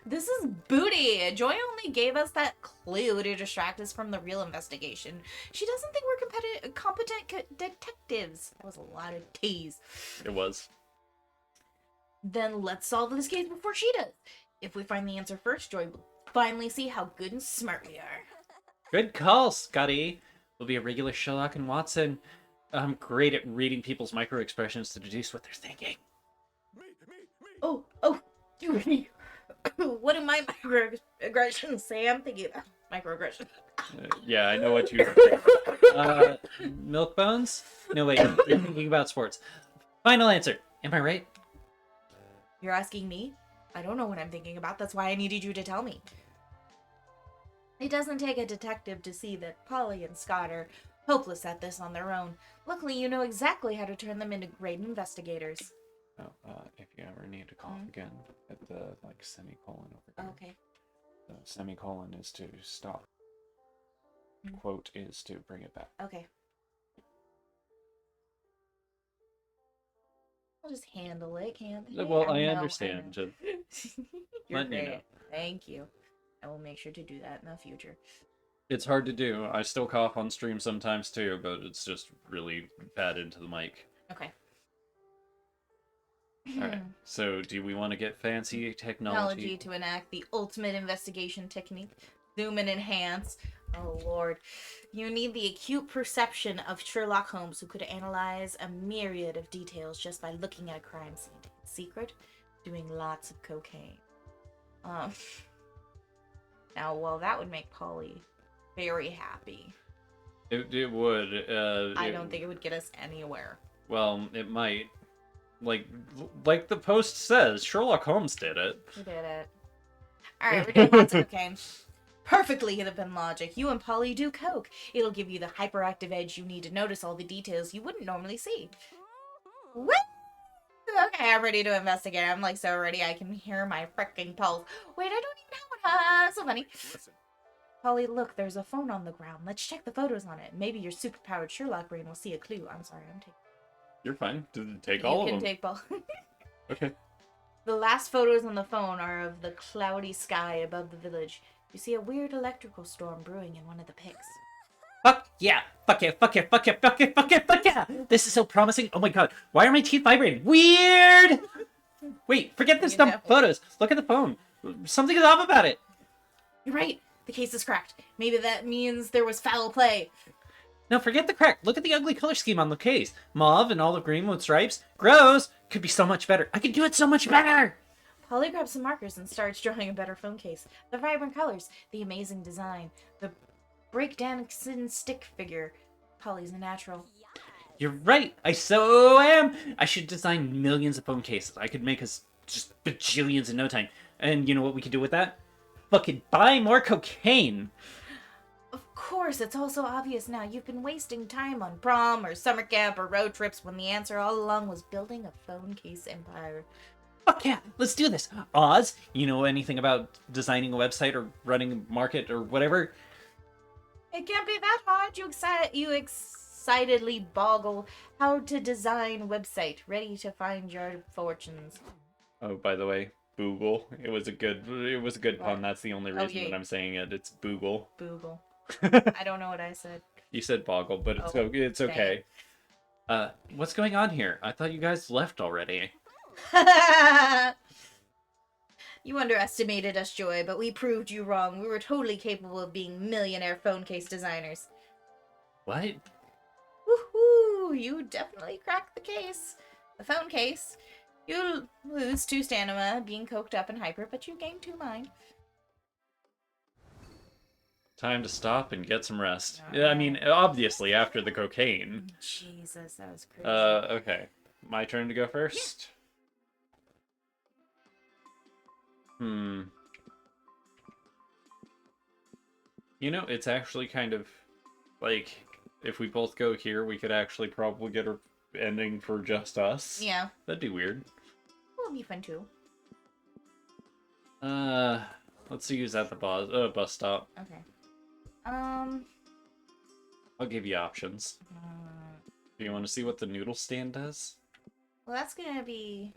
This is booty. Joy only gave us that clue to distract us from the real investigation. She doesn't think we're competent detectives. That was a lot of T's. It was. Then let's solve this case before she does. If we find the answer first, Joy will finally see how good and smart we are. Good call, Scotty. We'll be a regular Sherlock and Watson. I'm great at reading people's micro-expressions to deduce what they're thinking. Me. Oh, you. What do my microaggressions say? I'm thinking about microaggressions. Yeah, I know what you... Milk bones? No, wait, you're thinking about sports. Final answer. Am I right? You're asking me? I don't know what I'm thinking about. That's why I needed you to tell me. It doesn't take a detective to see that Polly and Scott are hopeless at this on their own. Luckily, you know exactly how to turn them into great investigators. Oh, if you ever need to cough again, hit the, semicolon over here. Okay. The semicolon is to stop. Quote is to bring it back. Okay. I'll just handle it, can't I? Well, I know, understand. know. Just You're letting you great. know. Thank you. I will make sure to do that in the future. It's hard to do. I still cough on stream sometimes too, but it's just really bad into the mic. Okay. Alright, so do we want to get fancy Technology to enact the ultimate investigation technique. Zoom and enhance. Oh lord. You need the acute perception of Sherlock Holmes, who could analyze a myriad of details just by looking at a crime scene. Secret? Doing lots of cocaine. Now, well, that would make Polly very happy. It would. I don't think it would get us anywhere. Well, it might. Like the post says, Sherlock Holmes did it. We did it. Alright, we're doing lots of cocaine. Perfectly within logic. You and Polly do coke. It'll give you the hyperactive edge you need to notice all the details you wouldn't normally see. Woo! Okay, I'm ready to investigate. I'm like so ready I can hear my freaking pulse. Wait, I don't even have one. So funny. Listen. Polly, look, there's a phone on the ground. Let's check the photos on it. Maybe your superpowered Sherlock brain will see a clue. I'm sorry, I'm taking... You're fine. Take You all of can them. take both. Okay. The last photos on the phone are of the cloudy sky above the village. You see a weird electrical storm brewing in one of the pics. Fuck yeah! Fuck yeah! Fuck yeah! Fuck yeah! Fuck yeah! Fuck yeah! Fuck yeah! This is so promising. Oh my god! Why are my teeth vibrating? Weird. Wait, forget this You dumb definitely- photos. Look at the phone. Something is off about it. You're right. The case is cracked. Maybe that means there was foul play. No, forget the crack. Look at the ugly color scheme on the case. Mauve and olive green with stripes. Gross. Could be so much better. I could do it so much better. Polly grabs some markers and starts drawing a better phone case. The vibrant colors, the amazing design, the breakdancing stick figure. Polly's a natural. You're right. I so am. I should design millions of phone cases. I could make us just bajillions in no time. And you know what we could do with that? Fucking buy more cocaine. Of course, it's also obvious now. You've been wasting time on prom or summer camp or road trips when the answer all along was building a phone case empire. Fuck yeah, let's do this. Oz, you know anything about designing a website or running a market or whatever? It can't be that hard. You excitedly boggle how to design website, ready to find your fortunes. Oh, by the way, Boogle. It was a good pun. That's the only reason yeah. that I'm saying it. It's Boogle. Boogle. I don't know what I said. You said boggle, but Oh, it's okay. What's going on here? I thought you guys left already. You underestimated us, Joy, but we proved you wrong. We were totally capable of being millionaire phone case designers. What? Woohoo! You definitely cracked the case. The phone case. You lose 2 stamina being coked up and hyper, but you gain 2 mind. Time to stop and get some rest. I mean, obviously after the cocaine. Jesus, that was crazy. Okay. My turn to go first? You know, it's actually kind of like if we both go here, we could actually probably get a ending for just us. Yeah. That'd be weird. Will be fun too. Let's use at the bus stop. Okay. I'll give you options. Do you want to see what the noodle stand does? Well, that's gonna be...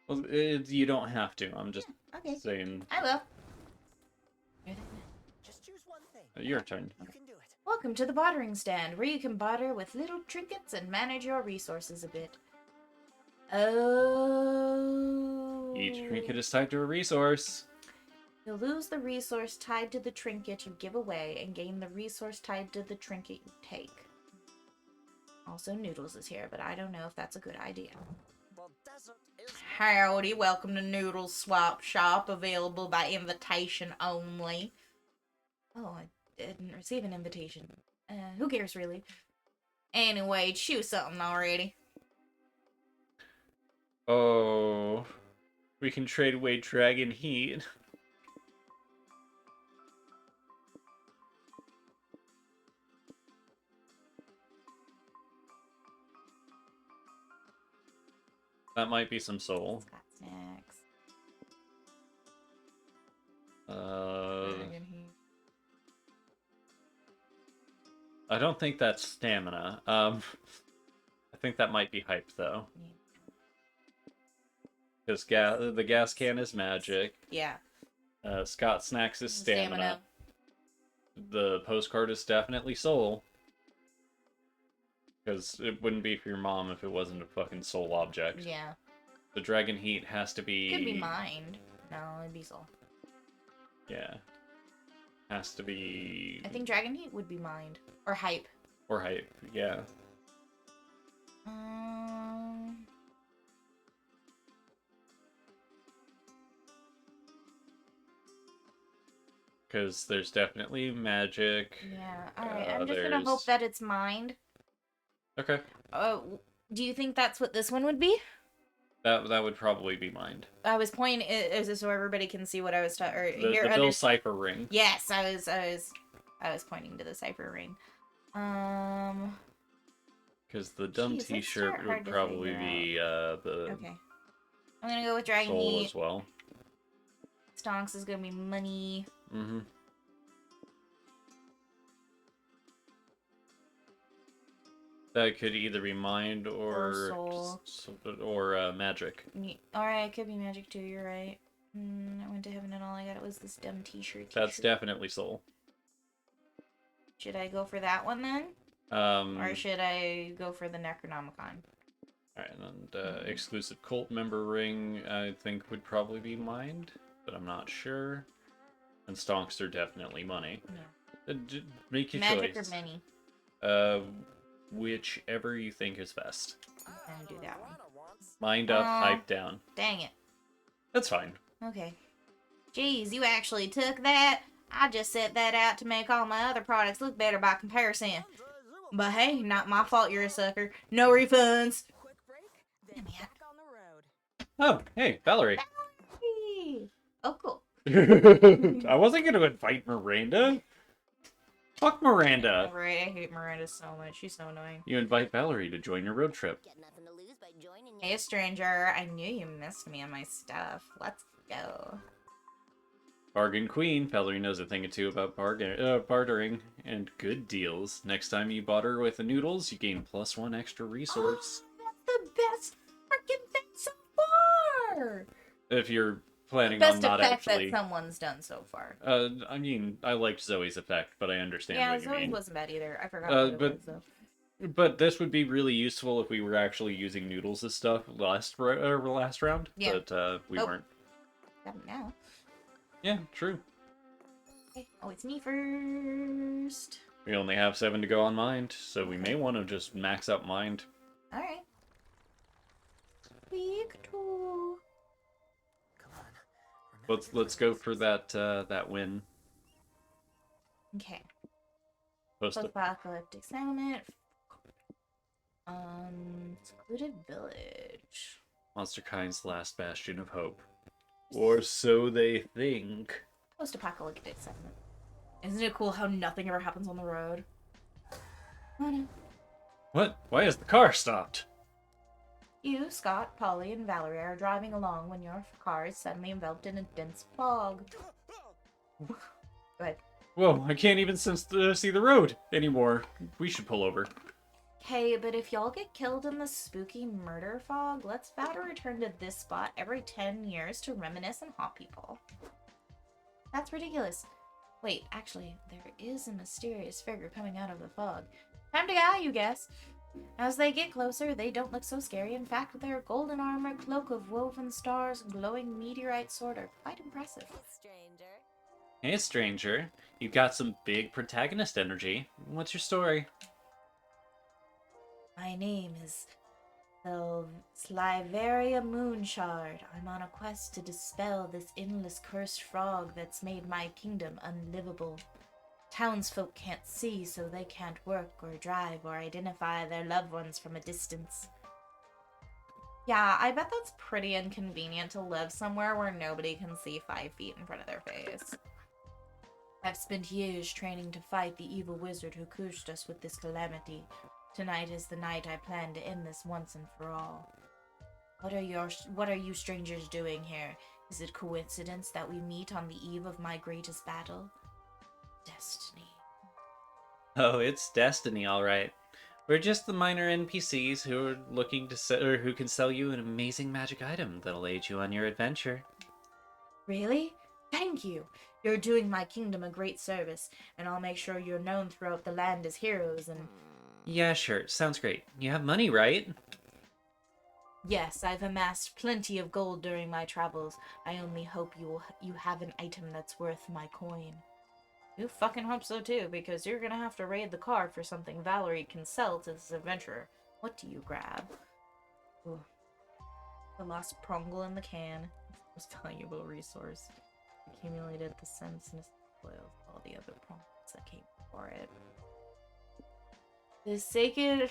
Well, you don't have to. I'm just Okay. saying. I will. Just choose one thing. Your turn. You can do it. Welcome to the bartering stand, where you can barter with little trinkets and manage your resources a bit. Oh. Each trinket is tied to a resource. You'll lose the resource tied to the trinket you give away and gain the resource tied to the trinket you take. Also, Noodles is here, but I don't know if that's a good idea. Well, desert is Howdy, welcome to Noodles Swap Shop, available by invitation only. Oh, I didn't receive an invitation. Who cares, really? Anyway, choose something already. Oh, we can trade away Dragon Heat. That might be some soul. Got snacks. I don't think that's stamina. I think that might be hype though. Because the gas can is magic. Yeah. Scott Snacks is stamina. The postcard is definitely soul. Because it wouldn't be for your mom if it wasn't a fucking soul object. Yeah. The Dragon Heat has to be... Could be mind. No, it'd be soul. Yeah. Has to be... I think Dragon Heat would be mind. Or hype. Or hype, yeah. Because there's definitely magic. Yeah, alright. I'm just gonna hope that it's mind. Okay. Do you think that's what this one would be? That would probably be mind. I was pointing, is this so everybody can see what I was talking? The Bill Cipher ring. Yes, I was pointing to the cipher ring. Because the dumb Jeez, T-shirt would probably be the okay. I'm gonna go with Dragon soul Heat. as well. Stonks is gonna be money. Mm-hmm. That could either be mind or magic. Alright, it could be magic too, you're right. I went to heaven and all I got was this dumb t-shirt. That's definitely soul. Should I go for that one then? Or should I go for the Necronomicon? Alright, and exclusive cult member ring, I think would probably be mind, but I'm not sure. And stonks are definitely money. Yeah. Make your Magic choice. or many? Whichever you think is best. I'm gonna do that one. Mind up, hype down. Dang it. That's fine. Okay. Jeez, you actually took that? I just set that out to make all my other products look better by comparison. But hey, not my fault you're a sucker. No refunds. quick break, then Damn it. back on the road. Oh, hey, Valerie. Hey. Oh, cool. I wasn't going to invite Miranda. Fuck Miranda. Right, I hate Miranda so much. She's so annoying. You invite Valerie to join your road trip. Get nothing to lose by joining Hey, stranger. I knew you missed me and my stuff. Let's go. Bargain Queen. Valerie knows a thing or two about bartering and good deals. Next time you barter with the noodles, you gain +1 extra resource. That's the best freaking thing so far! If you're planning Best on not effect actually... that someone's done so far. I mean, I liked Zoe's effect, but I understand Yeah, what you Zoe mean. wasn't bad either. I forgot what it but was, though. But this would be really useful if we were actually using noodles as stuff last round. Yeah. But we Oh. weren't. Got it now. Yeah, true. Okay. Oh, it's me first. We only have 7 to go on mind, so we may want to just max out mind. All right. Week 2. Come on. Let's go for that win. Okay. Post it. Post-apocalyptic settlement. Secluded village. Monster Kind's last bastion of hope. Or so they think. Post-apocalyptic settlement. Isn't it cool how nothing ever happens on the road? Oh no. What? Why is the car stopped? You, Scott, Polly, and Valerie are driving along when your car is suddenly enveloped in a dense fog. Go ahead. Whoa, I can't even see the road anymore. We should pull over. Hey, but if y'all get killed in the spooky murder fog, let's vow to return to this spot every 10 years to reminisce and haunt people. That's ridiculous. Wait, actually, there is a mysterious figure coming out of the fog. Time to go, you guess. As they get closer, they don't look so scary. In fact, their golden armor, cloak of woven stars, and glowing meteorite sword are quite impressive. Stranger. Hey, stranger. You've got some big protagonist energy. What's your story? My name is Sliveria Moonshard. I'm on a quest to dispel this endless cursed frog that's made my kingdom unlivable. Townsfolk can't see, so they can't work or drive or identify their loved ones from a distance. Yeah, I bet that's pretty inconvenient to live somewhere where nobody can see 5 feet in front of their face. I've spent years training to fight the evil wizard who cursed us with this calamity. Tonight is the night I plan to end this once and for all. What are you strangers doing here? Is it coincidence that we meet on the eve of my greatest battle? Destiny. Oh, it's destiny, all right. We're just the minor NPCs who are looking to or who can sell you an amazing magic item that'll aid you on your adventure. Really? Thank you. You're doing my kingdom a great service, and I'll make sure you're known throughout the land as heroes and... Yeah, sure. Sounds great. You have money, right? Yes, I've amassed plenty of gold during my travels. I only hope you have an item that's worth my coin. You fucking hope so too, because you're gonna have to raid the card for something Valerie can sell to this adventurer. What do you grab? Ooh. The lost prongle in the can. It's the most valuable resource. Accumulated the sense and spoils all the other prongles that came before it. The sacred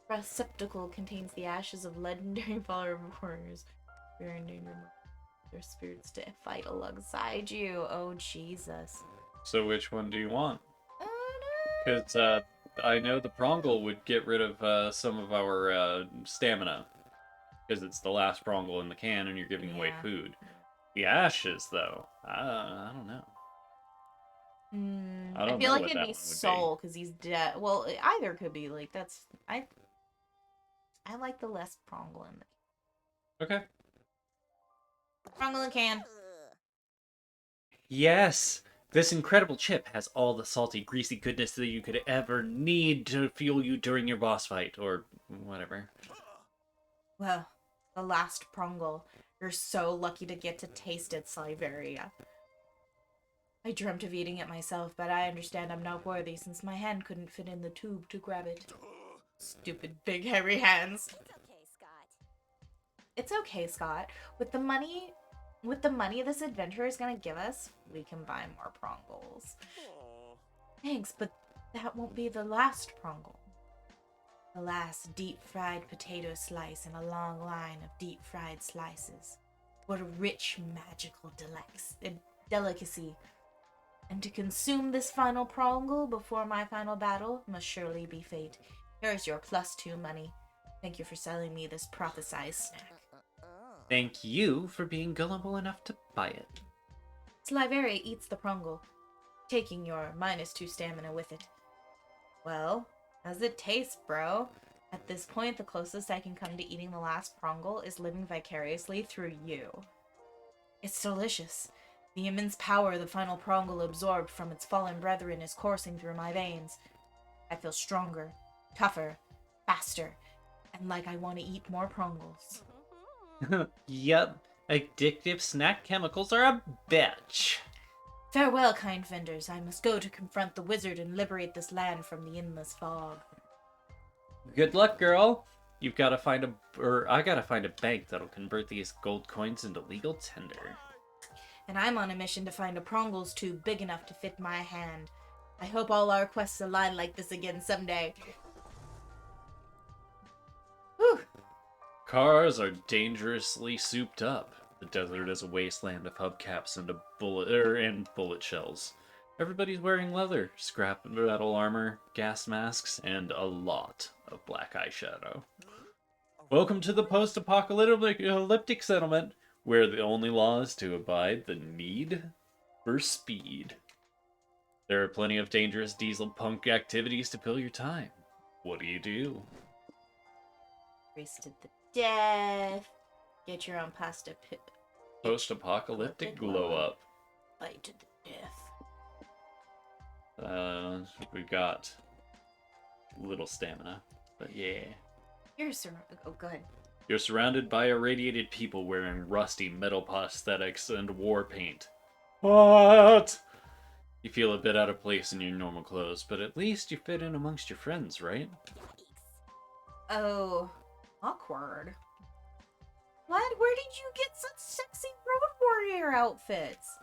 receptacle contains the ashes of legendary fallen warriors. You're in danger of their spirits to fight alongside you. Oh, Jesus. So which one do you want? Oh, Because I know the prongle would get rid of some of our stamina. Because it's the last prongle in the can and you're giving away Yeah. food. The ashes, though, I don't know. I I don't feel know like what it'd that be one would be. Soul because he's dead. Well, either could be like that's I like the less prongle in the Okay. prongle in can. Ugh. Yes! This incredible chip has all the salty, greasy goodness that you could ever need to fuel you during your boss fight, or whatever. Well, the last prongle. You're so lucky to get to taste it, Sliveria. I dreamt of eating it myself, but I understand I'm not worthy since my hand couldn't fit in the tube to grab it. Stupid big hairy hands. It's okay, Scott. It's okay, Scott. With the money this adventurer is gonna give us, we can buy more prongles. Aw. Thanks, but that won't be the last prongle. The last deep-fried potato slice in a long line of deep-fried slices. What a rich, magical delicacy. And to consume this final prongle before my final battle must surely be fate. Here's your +2 money. Thank you for selling me this prophesized snack. Thank you for being gullible enough to buy it. Sliveria eats the prongle, taking your -2 stamina with it. Well, how's it taste, bro? At this point, the closest I can come to eating the last prongle is living vicariously through you. It's delicious. The immense power the final prongle absorbed from its fallen brethren is coursing through my veins. I feel stronger, tougher, faster, and like I want to eat more prongles. Yep, addictive snack chemicals are a bitch. Farewell, kind vendors. I must go to confront the wizard and liberate this land from the endless fog. Good luck, girl. You've got to find I gotta find a bank that'll convert these gold coins into legal tender. And I'm on a mission to find a prongles tube big enough to fit my hand. I hope all our quests align like this again someday. Whew. Cars are dangerously souped up. The desert is a wasteland of hubcaps and bullet shells. Everybody's wearing leather, scrap metal armor, gas masks, and a lot of black eyeshadow. Welcome to the post-apocalyptic settlement, where the only law is to abide the need for speed. There are plenty of dangerous diesel punk activities to fill your time. What do you do? Race to the death. Get your own pasta pit. Post-apocalyptic glow-up. Fight to the death. We've got little stamina, but yeah. Oh, go ahead. You're surrounded by irradiated people wearing rusty metal prosthetics and war paint. What? You feel a bit out of place in your normal clothes, but at least you fit in amongst your friends, right? Oh, awkward. What? Where did you get such sexy road warrior outfits?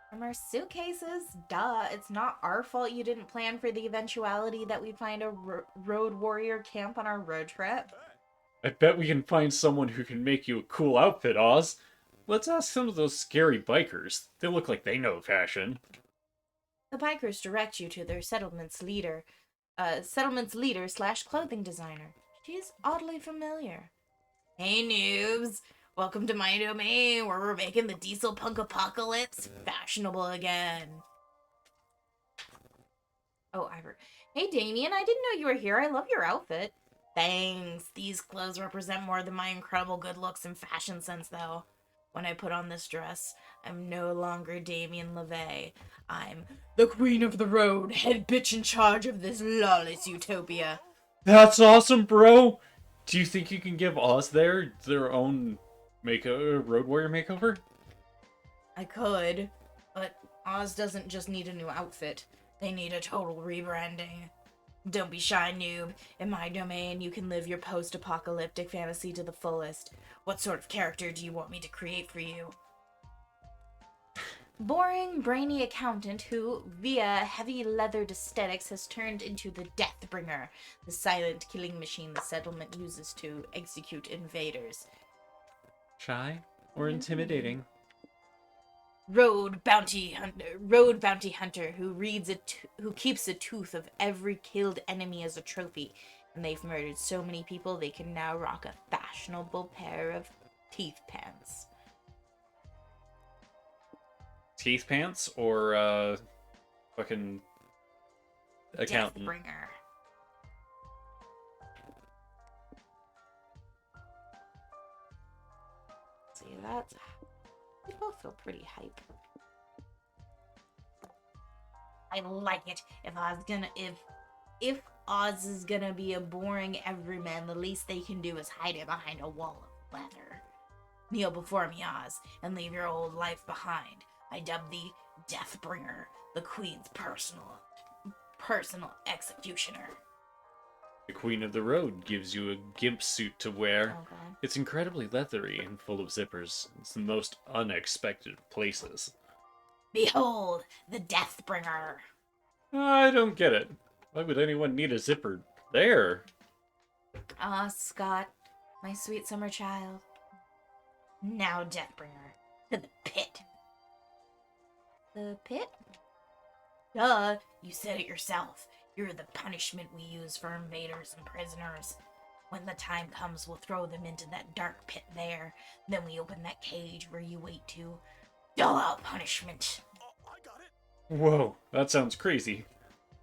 From our suitcases? Duh, it's not our fault you didn't plan for the eventuality that we'd find a road warrior camp on our road trip. I bet we can find someone who can make you a cool outfit, Oz. Let's ask some of those scary bikers. They look like they know fashion. The bikers direct you to their settlement's leader slash clothing designer. She's oddly familiar. Hey noobs, welcome to my domain where we're making the diesel punk apocalypse fashionable again. Oh, hey Damien, I didn't know you were here. I love your outfit. Thanks. These clothes represent more than my incredible good looks and fashion sense, though. When I put on this dress, I'm no longer Damien LaVey. I'm the queen of the road, head bitch in charge of this lawless utopia. That's awesome, bro! Do you think you can give Oz their own road warrior makeover? I could, but Oz doesn't just need a new outfit. They need a total rebranding. Don't be shy, noob. In my domain, you can live your post-apocalyptic fantasy to the fullest. What sort of character do you want me to create for you? Boring, brainy accountant who, via heavy leathered aesthetics, has turned into the Deathbringer, the silent killing machine the settlement uses to execute invaders. Shy or intimidating? Road bounty hunter who keeps a tooth of every killed enemy as a trophy, and they've murdered so many people they can now rock a fashionable pair of teeth pants. Teeth pants or fucking accountant? Deathbringer. See, they both feel pretty hype. I like it. If Oz is gonna be a boring everyman, the least they can do is hide it behind a wall of leather. Kneel before me, Oz, and leave your old life behind. I dub thee Deathbringer, the Queen's personal executioner. The Queen of the Road gives you a gimp suit to wear. Okay. It's incredibly leathery and full of zippers. It's the most unexpected of places. Behold, the Deathbringer. I don't get it. Why would anyone need a zipper there? Ah, Scott, my sweet summer child. Now, Deathbringer, to the pit. The pit? Duh, you said it yourself. You're the punishment we use for invaders and prisoners. When the time comes, we'll throw them into that dark pit there. Then we open that cage where you wait to dole out punishment. Oh, I got it. Whoa, that sounds crazy.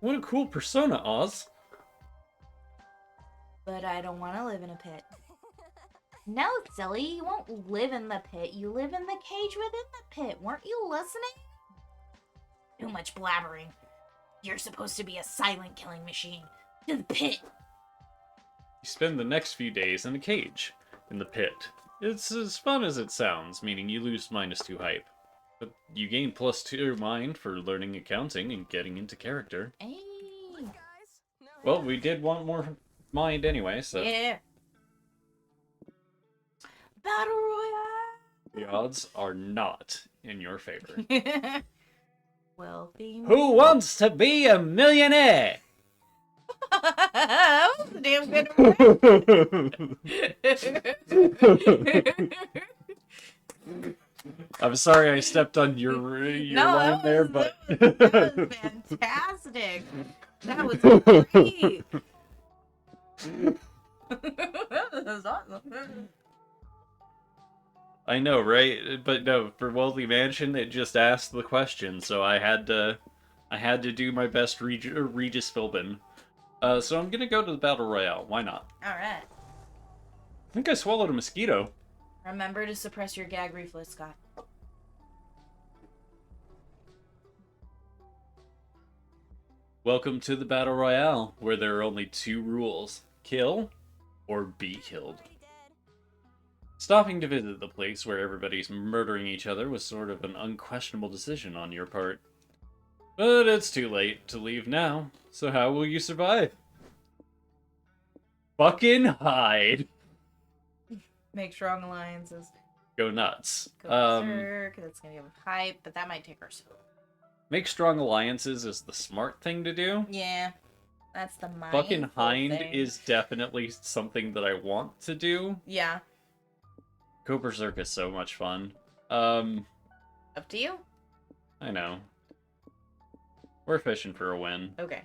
What a cool persona, Oz. But I don't want to live in a pit. No, silly, you won't live in the pit. You live in the cage within the pit. Weren't you listening? Too much blabbering. You're supposed to be a silent killing machine. To the pit. You spend the next few days in a cage, in the pit. It's as fun as it sounds, meaning you lose -2 hype. But you gain +2 mind for learning accounting and getting into character. Hey. Guys, no Well, hands. we did want more mind anyway, so Yeah. Battle Royale. the odds are not in your favor. Wealthy. Who wants to be a millionaire? That was a damn good one. I'm sorry I stepped on your No, line that there, was, but that was fantastic. That was great. That was awesome. I know, right? But no, for Wealthy Mansion, it just asked the question, so I had to do my best Regis Philbin. So I'm gonna go to the Battle Royale. Why not? Alright. I think I swallowed a mosquito. Remember to suppress your gag reflex, Scott. Welcome to the Battle Royale, where there are only 2 rules. Kill, or be killed. Already dead. Stopping to visit the place where everybody's murdering each other was sort of an unquestionable decision on your part. But it's too late to leave now, so how will you survive? Fucking hide! Make strong alliances. Go nuts. Go berserk. That's gonna give hype, but that might take our soul. Make strong alliances is the smart thing to do. Yeah. That's the mind. Fucking hind is definitely something that I want to do. Yeah. Go berserk is so much fun. Up to you? I know. We're fishing for a win. Okay.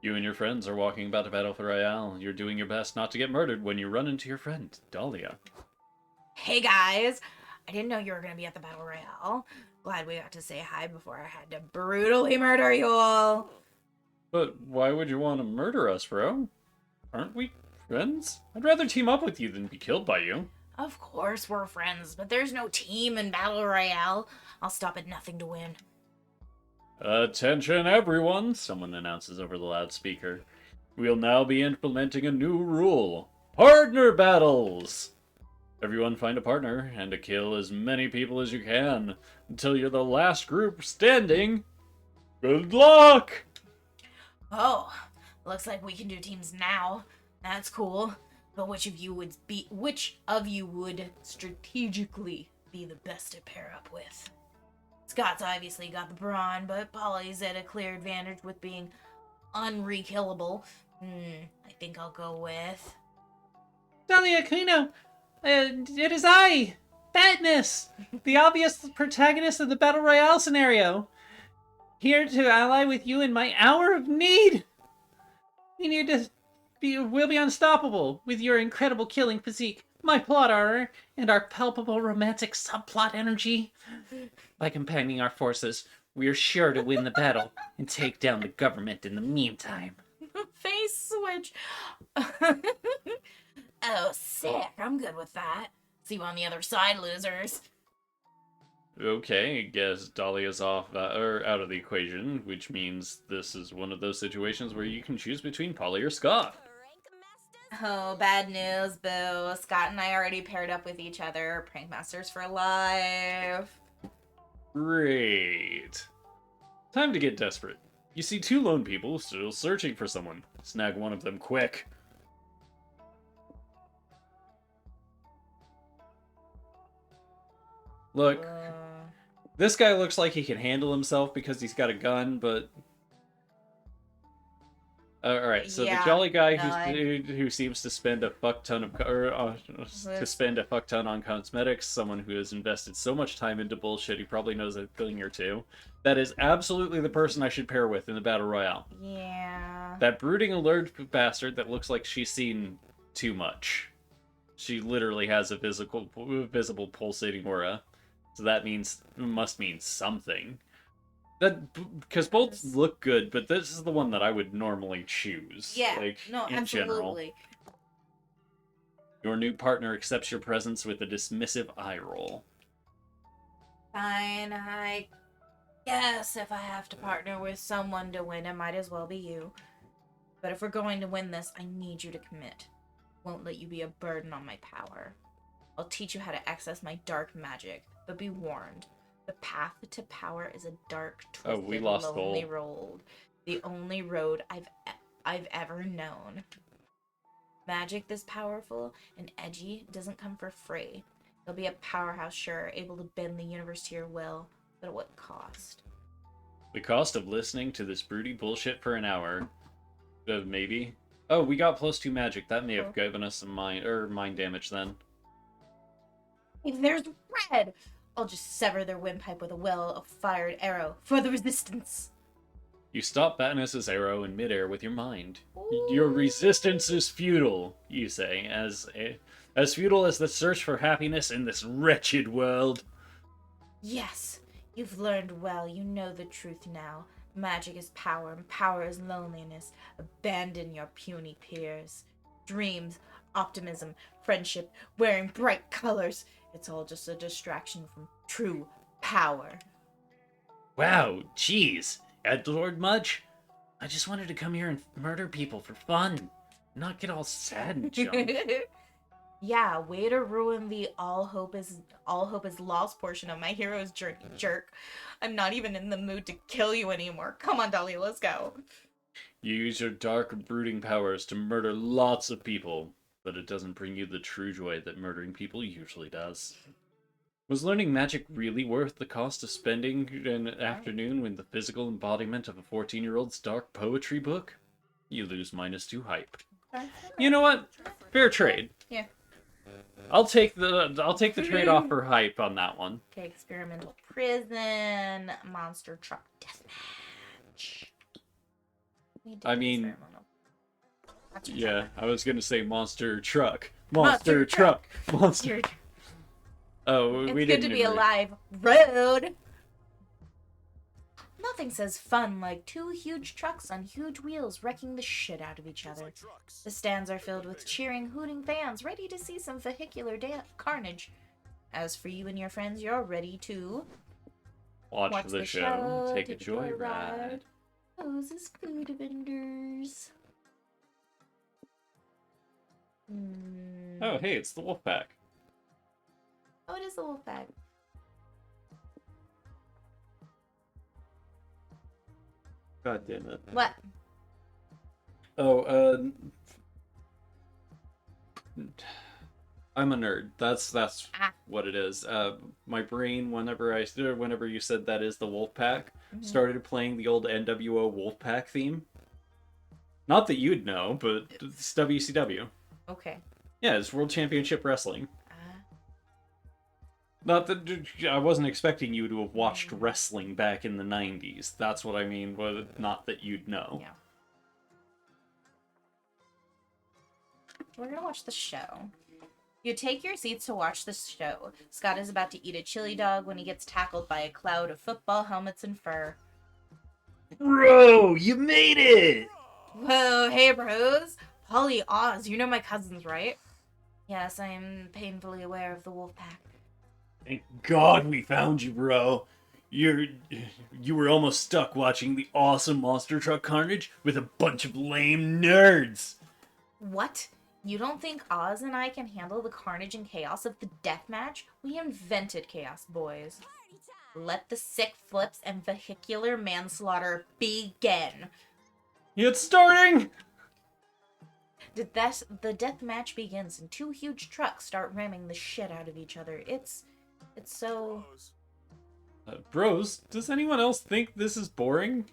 You and your friends are walking about a battle royale. You're doing your best not to get murdered when you run into your friend, Dahlia. Hey guys! I didn't know you were gonna be at the Battle Royale. Glad we got to say hi before I had to brutally murder you all. But why would you want to murder us, bro? Aren't we friends? I'd rather team up with you than be killed by you. Of course we're friends, but there's no team in Battle Royale. I'll stop at nothing to win. Attention everyone, someone announces over the loudspeaker. We'll now be implementing a new rule. Partner battles! Everyone find a partner and to kill as many people as you can until you're the last group standing. Good luck! Oh, looks like we can do teams now. That's cool. But which of you would strategically be the best to pair up with? Scott's obviously got the brawn, but Polly's at a clear advantage with being unrekillable. I think I'll go with... Dahlia Kuno, it is I, Fatness, the obvious protagonist of the Battle Royale scenario. Here to ally with you in my hour of need. We'll be unstoppable with your incredible killing physique, my plot armor, and our palpable romantic subplot energy. By combining our forces, we are sure to win the battle and take down the government in the meantime. Face switch. Oh, sick. I'm good with that. See you on the other side, losers. Okay, I guess Dahlia's off or out of the equation, which means this is one of those situations where you can choose between Polly or Scott. Prank masters. Oh, bad news, boo. Scott and I already paired up with each other. Prank masters for life. Great. Time to get desperate. You see 2 lone people still searching for someone. Snag one of them quick. Look, this guy looks like he can handle himself because he's got a gun, but... Alright, so Yeah, the jolly guy no, who seems to spend a fuck ton of... to spend a fuck ton on cosmetics, someone who has invested so much time into bullshit, he probably knows a thing or two. That is absolutely the person I should pair with in the Battle Royale. Yeah. That brooding alert bastard that looks like she's seen too much. She literally has a visible pulsating aura. So that must mean something. Because both look good, but this is the one that I would normally choose. Yeah. Like, No, in general. absolutely. Your new partner accepts your presence with a dismissive eye roll. Fine, I guess if I have to partner with someone to win, it might as well be you. But if we're going to win this, I need you to commit. Won't let you be a burden on my power. I'll teach you how to access my dark magic, but be warned. The path to power is a dark, twisted, we lost lonely gold. road. The only road I've ever known. Magic this powerful and edgy doesn't come for free. You'll be a powerhouse, sure, able to bend the universe to your will, but at what cost? The cost of listening to this broody bullshit for an hour. Maybe. Oh, we got +2 magic. That may have given us some mind damage then. If there's red, I'll just sever their windpipe with a well-fired arrow for the resistance. You stop Batnus's arrow in midair with your mind. Your resistance is futile, you say, as futile as the search for happiness in this wretched world. Yes, you've learned well. You know the truth now. Magic is power, and power is loneliness. Abandon your puny peers. Dreams, optimism, friendship, wearing bright colors. It's all just a distraction from true power. Wow, jeez. Lord much? I just wanted to come here and murder people for fun. Not get all sad and junk. Yeah, way to ruin the all hope is lost portion of my hero's journey, jerk. I'm not even in the mood to kill you anymore. Come on, Dolly, let's go. You use your dark, brooding powers to murder lots of people, but it doesn't bring you the true joy that murdering people usually does. Was learning magic really worth the cost of spending an afternoon with the physical embodiment of a 14-year-old's dark poetry book? You lose -2 hype. You know what? Fair trade. Yeah. I'll take the trade-off for hype on that one. Okay, experimental prison, monster truck deathmatch. We did I mean, experimental. Monster Yeah, truck. I was gonna say monster truck. Monster Monster truck. Monster. It's Oh, we good didn't to be agree. alive. Road. Nothing says fun like two huge trucks on huge wheels wrecking the shit out of each other. Trucks. The stands are filled with cheering, hooting fans, ready to see some vehicular carnage. As for you and your friends, you're ready to Watch the show. Take a joyride. Those is food vendors. Oh, hey, it's the Wolfpack. Oh, it is the wolf bag. God damn it. What? Oh, I'm a nerd. That's Ah. what it is. My brain, whenever you said that is the Wolfpack, Mhm. started playing the old NWO Wolfpack theme. Not that you'd know, but it's WCW. Okay. Yeah, it's World Championship Wrestling. Ah. Not that I wasn't expecting you to have watched wrestling back in the 90s. That's what I mean, not that you'd know. Yeah. We're gonna watch the show. You take your seats to watch the show. Scott is about to eat a chili dog when he gets tackled by a cloud of football helmets and fur. Bro, you made it! Whoa, hey bros! Polly Oz, you know my cousins, right? Yes, I am painfully aware of the wolf pack. Thank God we found you, bro. You were almost stuck watching the awesome monster truck carnage with a bunch of lame nerds. What? You don't think Oz and I can handle the carnage and chaos of the death match? We invented chaos, boys. Let the sick flips and vehicular manslaughter begin. It's starting! The death match begins and two huge trucks start ramming the shit out of each other. It's so... Bros, does anyone else think this is boring?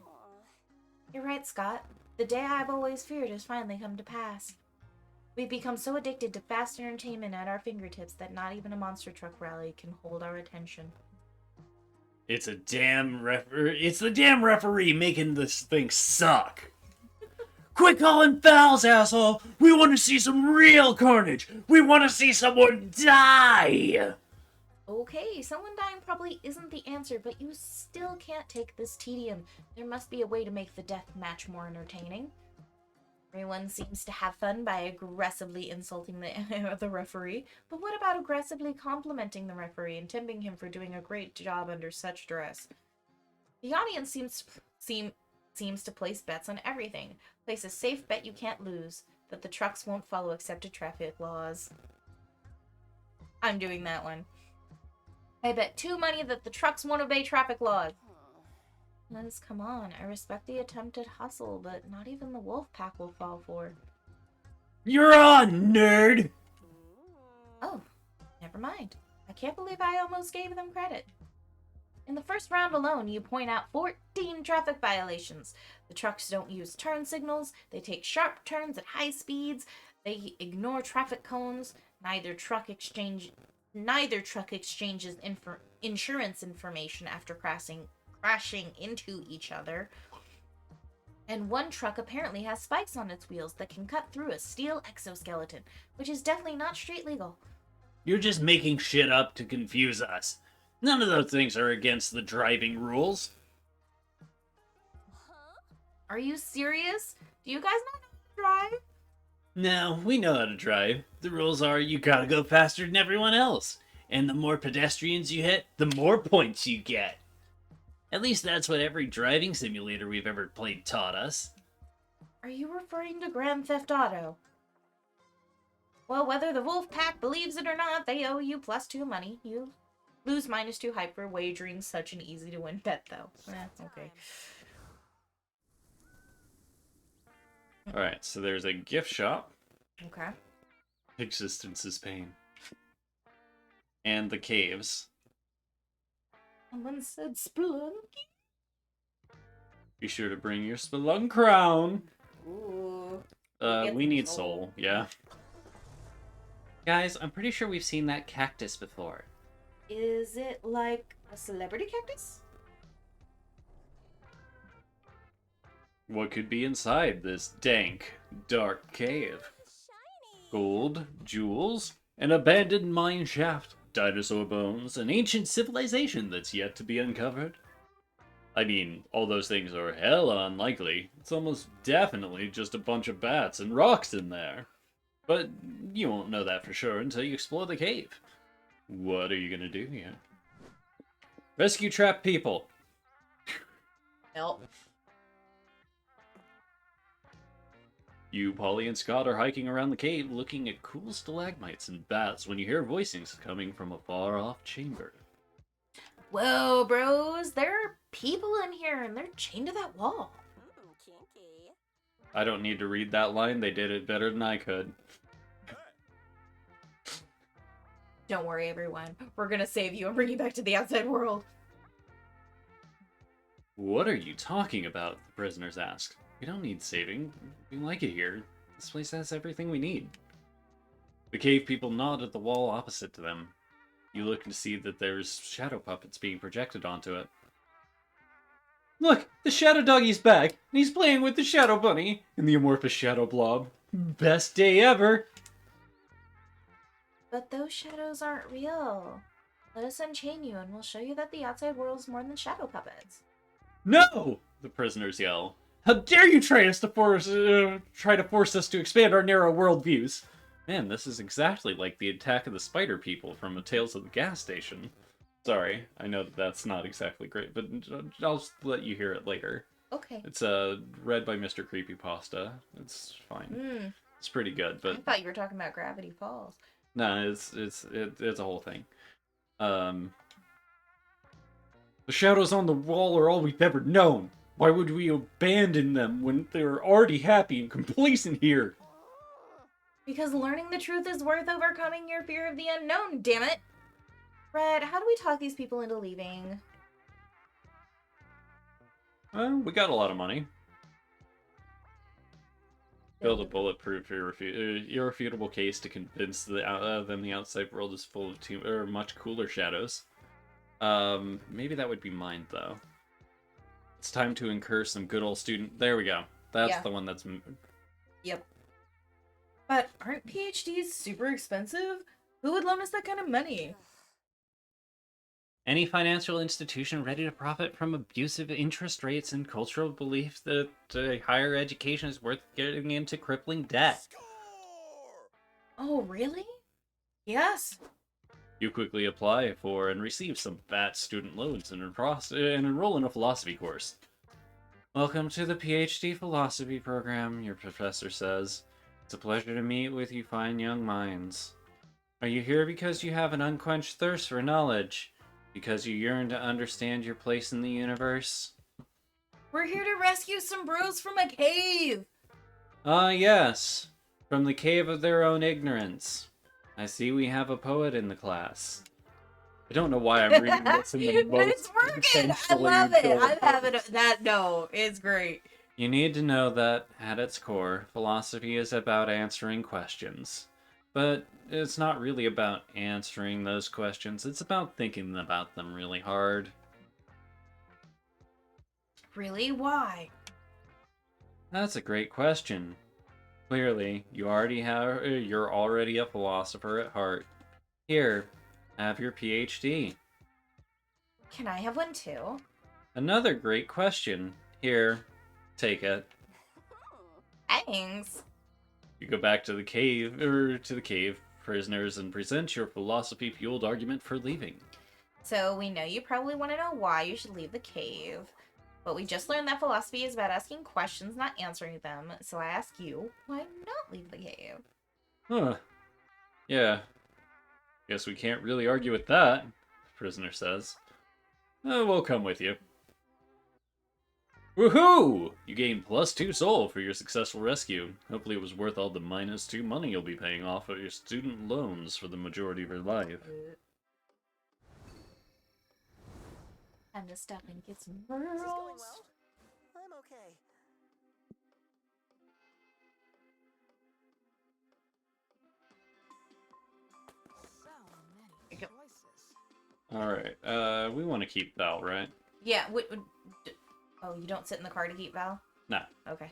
You're right, Scott. The day I've always feared has finally come to pass. We've become so addicted to fast entertainment at our fingertips that not even a monster truck rally can hold our attention. It's the damn referee making this thing suck. Quit calling fouls, asshole! We want to see some real carnage! We want to see someone die! Okay, someone dying probably isn't the answer, but you still can't take this tedium. There must be a way to make the death match more entertaining. Everyone seems to have fun by aggressively insulting the referee, but what about aggressively complimenting the referee and tipping him for doing a great job under such duress? The audience seems to place bets on everything. Place a safe bet you can't lose, that the trucks won't follow accepted traffic laws. I'm doing that one. I bet 2 money that the trucks won't obey traffic laws. Liz, come on. I respect the attempted hustle, but not even the wolf pack will fall for. You're on, nerd! Oh, never mind. I can't believe I almost gave them credit. In the first round alone, you point out 14 traffic violations. The trucks don't use turn signals, they take sharp turns at high speeds, they ignore traffic cones, neither truck exchanges insurance information after crashing into each other. And one truck apparently has spikes on its wheels that can cut through a steel exoskeleton, which is definitely not street legal. You're just making shit up to confuse us. None of those things are against the driving rules. Are you serious? Do you guys not know how to drive? No, we know how to drive. The rules are you gotta go faster than everyone else. And the more pedestrians you hit, the more points you get. At least that's what every driving simulator we've ever played taught us. Are you referring to Grand Theft Auto? Well, whether the Wolf Pack believes it or not, they owe you +2 money. You lose -2 hype for wagering such an easy-to-win bet, though. Okay. Alright, so there's a gift shop. Okay. Existence is pain. And the caves. Someone said Spelunky? Be sure to bring your Spelunk crown. Ooh. We need soul, yeah. Guys, I'm pretty sure we've seen that cactus before. Is it like a celebrity cactus? What could be inside this dank, dark cave? Gold, jewels, an abandoned mine shaft, dinosaur bones, an ancient civilization that's yet to be uncovered. I mean, all those things are hella unlikely. It's almost definitely just a bunch of bats and rocks in there. But you won't know that for sure until you explore the cave. What are you gonna do here? Rescue trapped people. Nope. You, Polly, and Scott are hiking around the cave looking at cool stalagmites and bats when you hear voicings coming from a far-off chamber. Whoa, bros. There are people in here and they're chained to that wall. Kinky. I don't need to read that line, they did it better than I could. Don't worry, everyone. We're gonna save you and bring you back to the outside world. What are you talking about? The prisoners asked. We don't need saving. We like it here. This place has everything we need. The cave people nod at the wall opposite to them. You look to see that there's shadow puppets being projected onto it. Look! The Shadow Doggy's back! And he's playing with the Shadow Bunny! And the amorphous Shadow Blob. Best day ever! But those shadows aren't real. Let us unchain you and we'll show you that the outside world is more than shadow puppets. No! The prisoners yell. How dare you try to force us to expand our narrow worldviews! Man, this is exactly like the attack of the spider people from A Tales of the Gas Station. Sorry, I know that that's not exactly great, but I'll just let you hear it later. Okay. It's read by Mr. Creepypasta. It's fine. It's pretty good, I but thought you were talking about Gravity Falls. no, it's a whole thing. The shadows on the wall are all we've ever known. Why would we abandon them when they're already happy and complacent here? Because learning the truth is worth overcoming your fear of the unknown, damn it! Red, how do we talk these people into leaving? We got a lot of money. Build a bulletproof, irrefutable case to convince them the outside world is full of much cooler shadows. Maybe that would be mine, though. It's time to incur some good old student... There we go. That's Yeah. the one that's... Yep. But aren't PhDs super expensive? Who would loan us that kind of money? Any financial institution ready to profit from abusive interest rates and cultural belief that higher education is worth getting into crippling debt. Oh, really? Yes. You quickly apply for and receive some fat student loans and enroll in a philosophy course. Welcome to the PhD Philosophy program, your professor says. It's a pleasure to meet with you fine young minds. Are you here because you have an unquenched thirst for knowledge? Because you yearn to understand your place in the universe? We're here to rescue some bros from a cave. Ah, yes. From the cave of their own ignorance. I see we have a poet in the class. I don't know why I'm reading this in the But most it's working. I intentionally love it. dull I'm having voice. that. No, it's great. You need to know that, at its core, philosophy is about answering questions. But it's not really about answering those questions, it's about thinking about them really hard. Really? Why? That's a great question. Clearly, you're already a philosopher at heart. Here, have your PhD. Can I have one too? Another great question. Here, take it. Thanks. You go back to the cave, prisoners, and present your philosophy-fueled argument for leaving. So we know you probably want to know why you should leave the cave. But we just learned that philosophy is about asking questions, not answering them. So I ask you, why not leave the cave? Huh. Yeah. Guess we can't really argue with that, the prisoner says. We'll come with you. Woohoo! You gained +2 soul for your successful rescue. Hopefully it was worth all the -2 money you'll be paying off of your student loans for the majority of your life. Time to stop and get some Is this going girls. well? I'm okay. So many Go. choices. Alright, we want to keep Val, right? Yeah. Oh, you don't sit in the car to keep Val? No. Okay.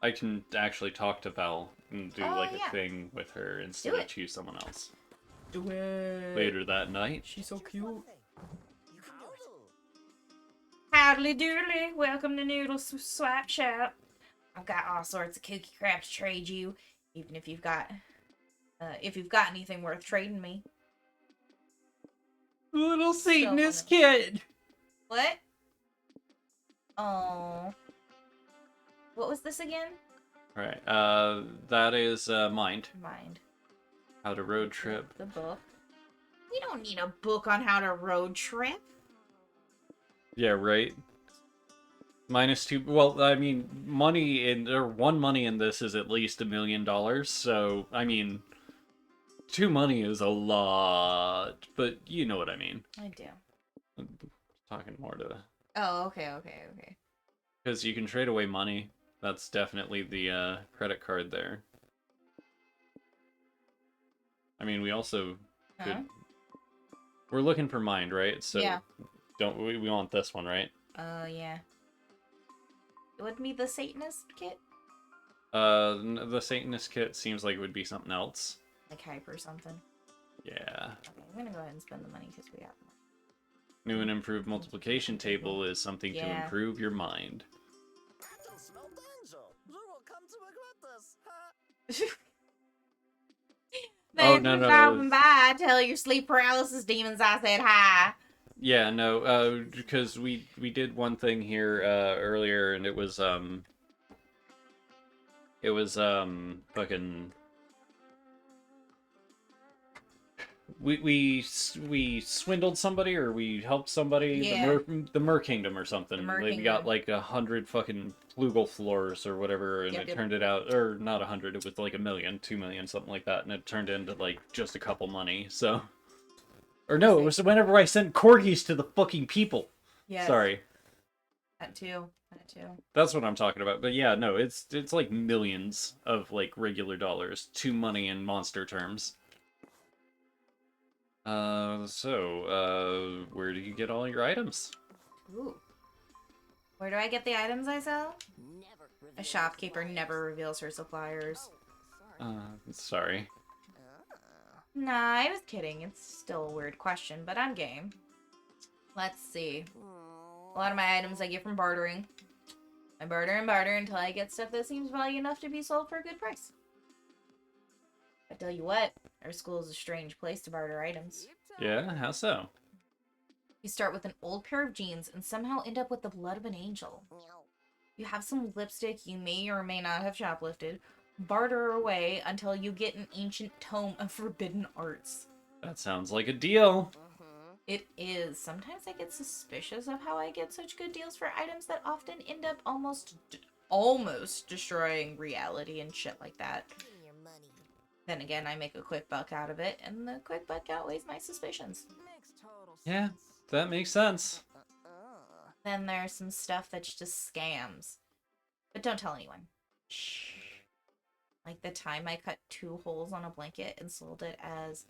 I can actually talk to Val and do Oh, like yeah. a thing with her instead Do of it. choose someone else. Do it. Later that night. She's so Just cute. one thing. You can do it. Howdy doodly, welcome to Noodle Swap Shop. I've got all sorts of cookie crap to trade you, even if you've got anything worth trading me. Little Satanist kid! What? Oh. What was this again? Alright, that is, Mind. Mind. How to road trip. The book. We don't need a book on how to road trip. Yeah, right? -2, well, I mean, one money in this is at least $1 million, so, I mean, 2 money is a lot, but you know what I mean. I do. Talking more to... Oh, okay. Because you can trade away money. That's definitely the credit card there. I mean, we also could... Huh? We're looking for Mind, right? So Yeah. don't we want this one, right? Yeah. It would be the Satanist kit? The Satanist kit seems like it would be something else. Like hype or something. Yeah. Okay, I'm gonna go ahead and spend the money because we got New and improved multiplication table is something to Yeah. improve your mind. I can smell danger. You will come to regret this. Huh? Oh, no, no, Stopping by, tell your sleep paralysis demons I said hi. Yeah, no, because we did one thing here earlier, and it was fucking we swindled somebody, or we helped somebody, Yeah. the Mer Kingdom or something. The Mer Like, we got Kingdom. like 100 fucking flugel floors or whatever, and Yep. it turned it out, or not 100, it was like 1 million, 2 million, something like that, and it turned into like just a couple money. So, or no, it was whenever I sent corgis to the fucking people. Yeah. Sorry. That too. That's what I'm talking about. But yeah, no, it's like millions of like regular dollars to money in monster terms. Where do you get all your items? Ooh. Where do I get the items I sell? Never A reveal shopkeeper suppliers. never reveals her suppliers. Oh, sorry. Sorry. Nah, I was kidding. It's still a weird question, but I'm game. Let's see. A lot of my items I get from bartering. I barter and barter until I get stuff that seems valuable enough to be sold for a good price. I tell you what, our school is a strange place to barter items. Yeah, how so? You start with an old pair of jeans and somehow end up with the blood of an angel. You have some lipstick you may or may not have shoplifted. Barter away until you get an ancient tome of forbidden arts. That sounds like a deal. It is. Sometimes I get suspicious of how I get such good deals for items that often end up almost destroying reality and shit like that. Then again, I make a quick buck out of it, and the quick buck outweighs my suspicions. Yeah, that makes sense. Then there's some stuff that's just scams. But don't tell anyone. Shh. Like the time I cut 2 holes on a blanket and sold it as,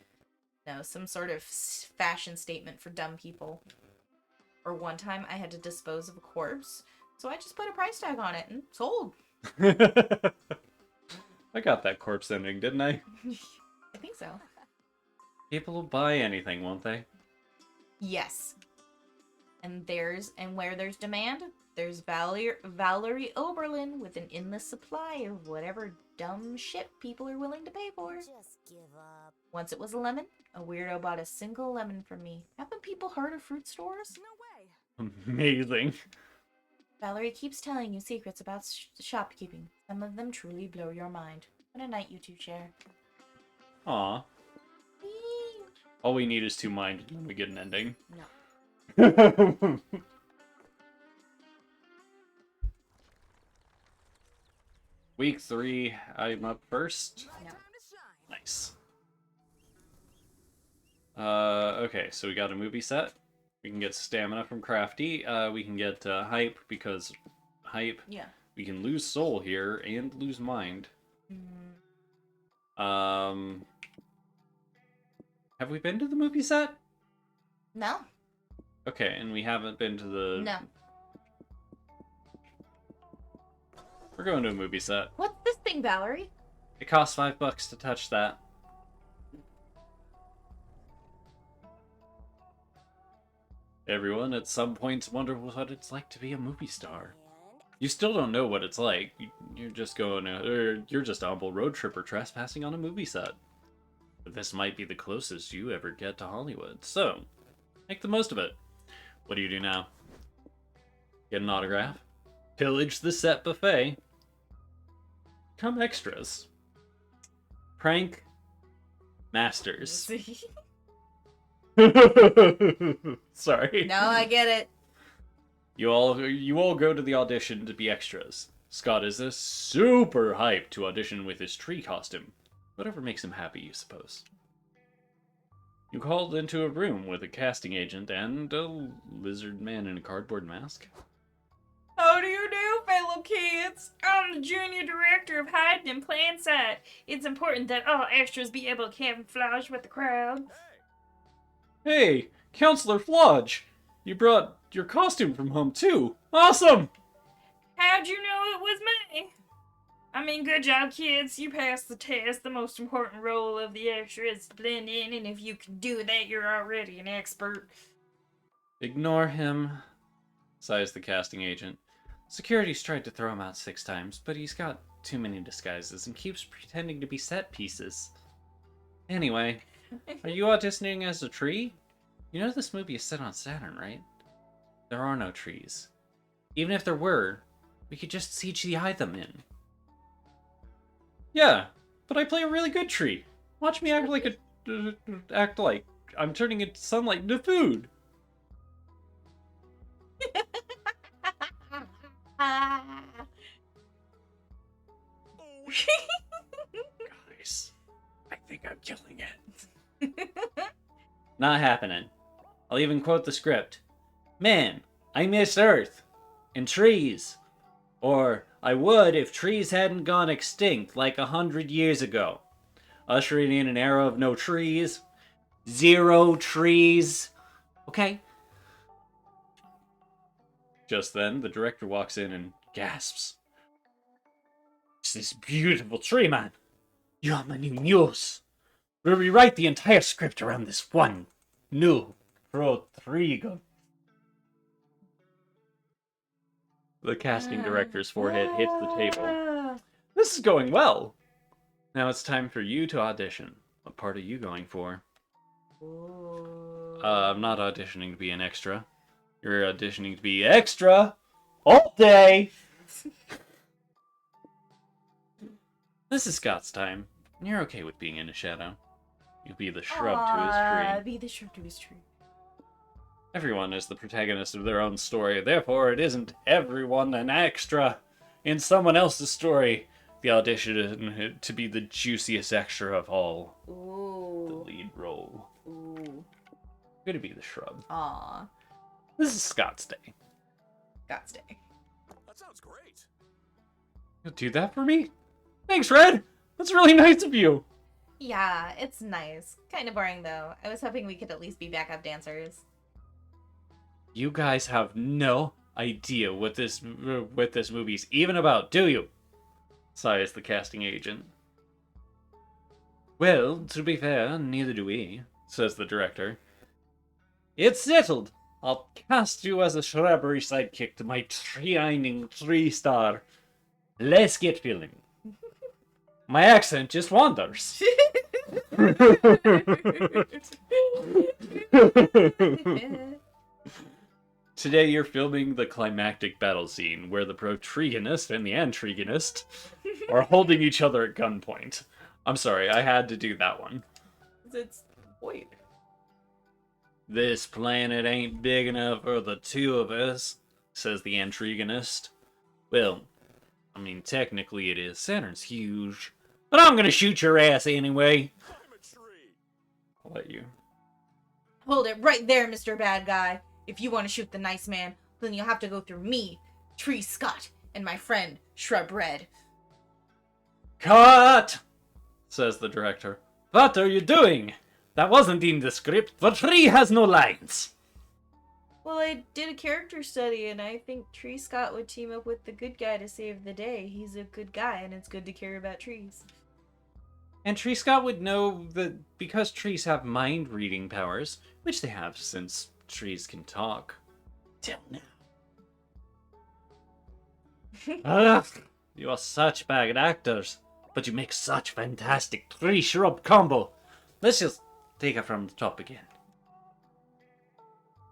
some sort of fashion statement for dumb people. Or one time I had to dispose of a corpse, so I just put a price tag on it and sold. I got that corpse ending, didn't I? I think so. People will buy anything, won't they? Yes. And where there's demand, there's Valerie Oberlin with an endless supply of whatever dumb shit people are willing to pay for. Just give up. Once it was a lemon, a weirdo bought a single lemon from me. Haven't people heard of fruit stores? No way. Amazing. Valerie keeps telling you secrets about shopkeeping. Some of them truly blow your mind. What a night you two share. Aw. All we need is 2 mind and then we get an ending. No. Week 3, I'm up first. No. Nice. Okay, so we got a movie set. We can get stamina from Crafty. We can get hype because hype. Yeah. We can lose soul here and lose mind. Have we been to the movie set? No. Okay, and we haven't been to the... No. We're going to a movie set. What's this thing, Valerie? It costs $5 to touch that. Everyone at some points wonder what it's like to be a movie star. You still don't know what it's like. You're just you're just a humble road tripper trespassing on a movie set. But this might be the closest you ever get to Hollywood. So, make the most of it. What do you do now? Get an autograph? Pillage the set buffet? Become extras. Prank masters. Sorry. No, I get it. You all go to the audition to be extras. Scott is a super hyped to audition with his tree costume. Whatever makes him happy, you suppose. You called into a room with a casting agent and a lizard man in a cardboard mask. How do you do, fellow kids? I'm the junior director of hiding and plan set. It's important that all extras be able to camouflage with the crowd. Hey, Counselor Flodge! You brought your costume from home too! Awesome! How'd you know it was me? I mean, good job, kids. You passed the test. The most important role of the extra is to blend in, and if you can do that, you're already an expert. Ignore him, sighs the casting agent. Security's tried to throw him out 6 times, but he's got too many disguises and keeps pretending to be set pieces. Anyway, are you auditioning as a tree? You know this movie is set on Saturn, right? There are no trees. Even if there were, we could just CGI them in. Yeah, but I play a really good tree. Watch me act like I'm turning into sunlight into food. Guys, I think I'm killing it. Not happening. I'll even quote the script. Man, I miss Earth and trees. Or I would if trees hadn't gone extinct like 100 years ago. Ushering in an era of no trees. 0 trees. Okay? Just then, the director walks in and gasps. It's this beautiful tree, man. You're my new muse. We'll rewrite the entire script around this one new Rodrigo. The casting director's forehead hits the table. This is going well. Now it's time for you to audition. What part are you going for? I'm not auditioning to be an extra. You're auditioning to be extra all day. This is Scott's time. You're okay with being in a shadow. You'll be the shrub to his tree. Be the shrub to his tree. Everyone is the protagonist of their own story, therefore it isn't everyone an extra in someone else's story. The audition to be the juiciest extra of all. The Ooh. lead role. Ooh. Good to be the shrub. Aw. This is Scott's day. God's day. That sounds great. You'll do that for me? Thanks, Red! That's really nice of you! Yeah, it's nice. Kind of boring though. I was hoping we could at least be backup dancers. You guys have no idea what this movie's even about, do you? Sighs the casting agent. Well, to be fair, neither do we, says the director. It's settled. I'll cast you as a shrubbery sidekick to my shining 3-star. Let's get feeling. My accent just wanders. Today you're filming the climactic battle scene where the protagonist and the antagonist are holding each other at gunpoint. I'm sorry, I had to do that one. It's wait. This planet ain't big enough for the two of us, says the antagonist. Well, I mean, technically it is. Saturn's huge. But I'm gonna shoot your ass anyway. Climb a tree. I'll let you. Hold it right there, Mr. Bad Guy. If you want to shoot the nice man, then you'll have to go through me, Tree Scott, and my friend, Shrub Red. Cut! Says the director. What are you doing? That wasn't in the script. The tree has no lines. Well, I did a character study, and I think Tree Scott would team up with the good guy to save the day. He's a good guy, and it's good to care about trees. And Tree Scott would know that because trees have mind-reading powers, which they have since trees can talk. Till now. Ugh, you are such bad actors, but you make such fantastic tree-shrub combo. Let's just take it from the top again.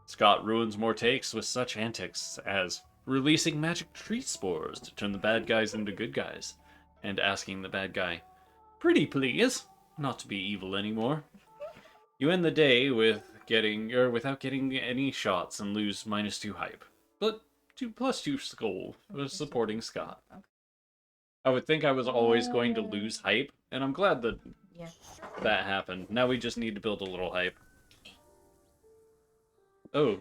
Scott ruins more takes with such antics as releasing magic tree spores to turn the bad guys into good guys, and asking the bad guy, "Pretty please, not to be evil anymore." You end the day without getting any shots and lose -2 hype, but 2+2 skull was supporting Scott. I would think I was always going to lose hype, and I'm glad that Yeah. that happened. Now we just need to build a little hype. Oh.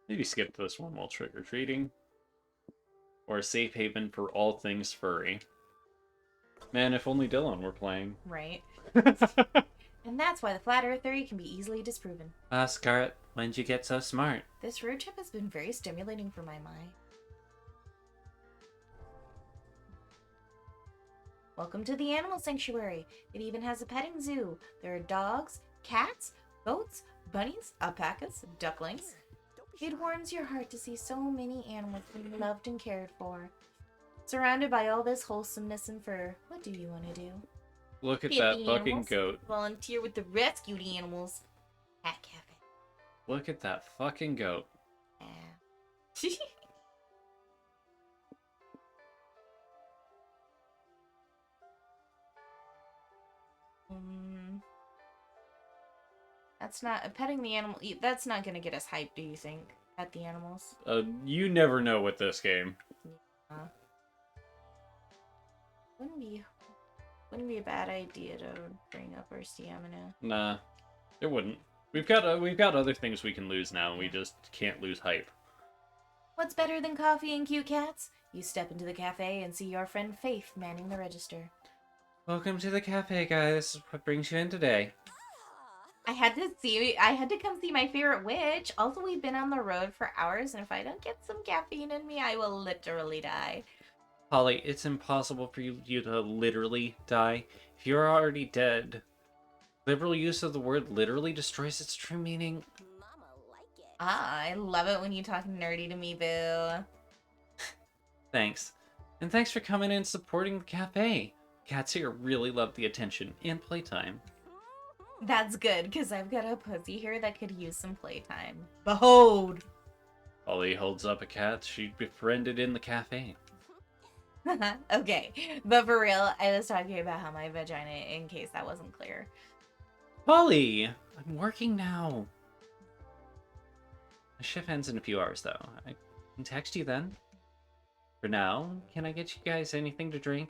Maybe skip this one while trick-or-treating. Or a safe haven for all things furry. Man, if only Dylan were playing. Right. And that's why the flat earth theory can be easily disproven. Scarlet, when did you get so smart? This road trip has been very stimulating for my mind. Welcome to the animal sanctuary. It even has a petting zoo. There are dogs, cats, goats, bunnies, alpacas, ducklings. It warms your heart to see so many animals being loved and cared for. Surrounded by all this wholesomeness and fur, what do you want to do? Look at Feed that the fucking animals? goat. Volunteer with the rescued animals. Cat cafe. Look at that fucking goat. Yeah. That's not petting the animal. That's not gonna get us hyped, do you think? Pet the animals. You never know with this game. Wouldn't be a bad idea to bring up our stamina. Nah, it wouldn't. We've got other things we can lose now, and we just can't lose hype. What's better than coffee and cute cats? You step into the cafe and see your friend Faith manning the register. Welcome to the cafe, guys. What brings you in today? I had to come see my favorite witch. Also, we've been on the road for hours, and if I don't get some caffeine in me, I will literally die. Holly, it's impossible for you to literally die. If you're already dead, liberal use of the word literally destroys its true meaning. Mama like it. Ah, I love it when you talk nerdy to me, boo. Thanks. And thanks for coming in and supporting the cafe. Cats here really love the attention and playtime. That's good, because I've got a pussy here that could use some playtime. Behold! Polly holds up a cat she befriended in the cafe. Okay, but for real, I was talking about how my vagina, in case that wasn't clear. Polly, I'm working now. My shift ends in a few hours, though. I can text you then. For now, can I get you guys anything to drink?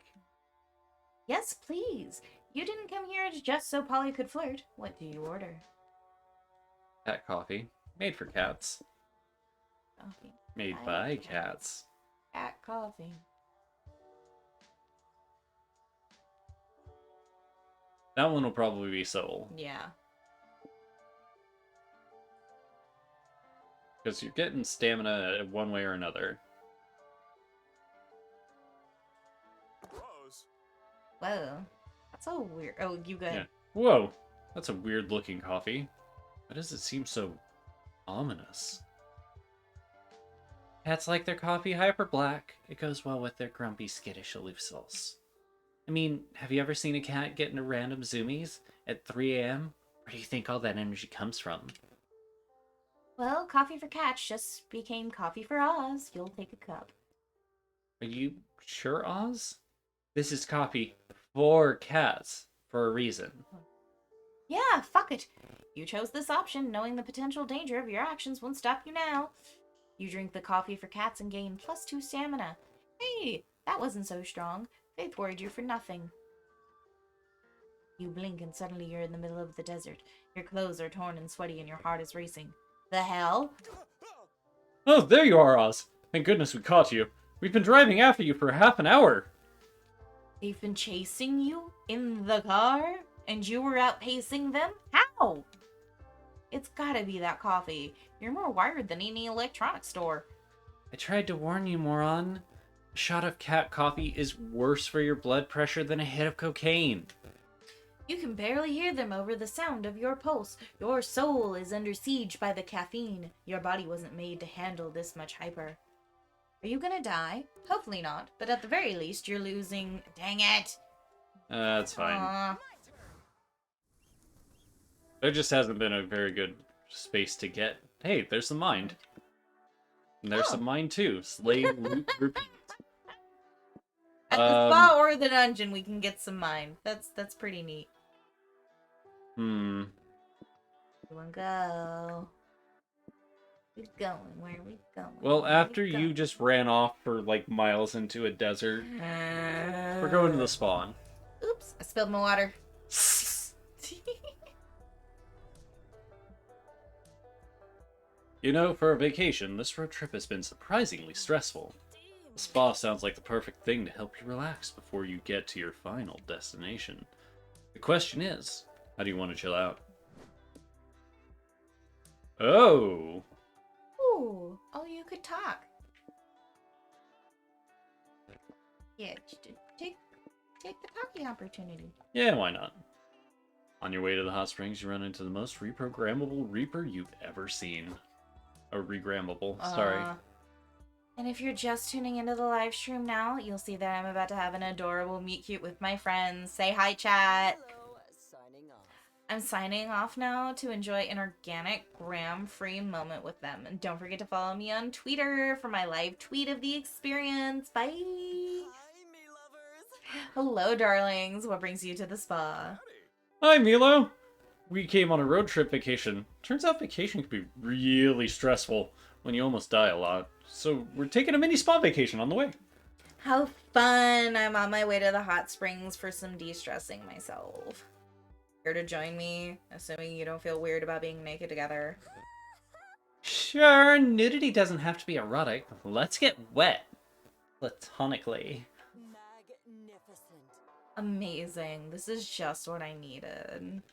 Yes, please. You didn't come here just so Polly could flirt. What do you order? Cat coffee. Made for cats. Coffee. Made I by like cats. Cat coffee. That one will probably be Soul. Yeah. Because you're getting stamina one way or another. Gross. Whoa. That's so weird. Oh, you good? Yeah. Whoa! That's a weird looking coffee. Why does it seem so ominous? Cats like their coffee hyper black. It goes well with their grumpy, skittish aloof souls. I mean, have you ever seen a cat get into random zoomies at 3 a.m.? Where do you think all that energy comes from? Well, coffee for cats just became coffee for Oz. You'll take a cup. Are you sure, Oz? This is coffee for cats for a reason. Yeah, fuck it. You chose this option, knowing the potential danger of your actions won't stop you now. You drink the coffee for cats and gain +2 stamina. Hey, that wasn't so strong. Faith worried you for nothing. You blink and suddenly you're in the middle of the desert. Your clothes are torn and sweaty and your heart is racing. The hell? Oh, there you are, Oz! Thank goodness we caught you. We've been driving after you for half an hour. They've been chasing you in the car? And you were outpacing them? How? It's gotta be that coffee. You're more wired than any electronics store. I tried to warn you, moron. A shot of cat coffee is worse for your blood pressure than a hit of cocaine. You can barely hear them over the sound of your pulse. Your soul is under siege by the caffeine. Your body wasn't made to handle this much hyper. Are you gonna die? Hopefully not, but at the very least you're losing... Dang it! That's fine. Aw. There just hasn't been a very good space to get. Hey, there's the mind. And there's Oh. some mine too. Slay, loot, repeat. At the spa or the dungeon we can get some mine. That's pretty neat. Hmm. You wanna go? We going? Where are we going? Well, Where are after we you going? just ran off for like miles into a desert, we're going to the spawn. Oops, I spilled my water. You know, for a vacation, this road trip has been surprisingly stressful. The spa sounds like the perfect thing to help you relax before you get to your final destination. The question is, how do you want to chill out? Oh! Ooh, oh, you could talk. Yeah, take the talking opportunity. Yeah, why not? On your way to the hot springs, you run into the most reprogrammable Reaper you've ever seen. Or regrammable, sorry. And if you're just tuning into the live stream now, you'll see that I'm about to have an adorable meet cute with my friends. Say hi, chat. Hello, signing off. I'm signing off now to enjoy an organic, gram-free moment with them. And don't forget to follow me on Twitter for my live tweet of the experience. Bye. Hi, me lovers. Hello, darlings. What brings you to the spa? Hi, Milo! We came on a road trip vacation. Turns out vacation can be really stressful when you almost die a lot. So we're taking a mini spa vacation on the way. How fun! I'm on my way to the hot springs for some de-stressing myself. Here to join me, assuming you don't feel weird about being naked together. Sure, nudity doesn't have to be erotic. Let's get wet. Platonically. Magnificent. Amazing. This is just what I needed.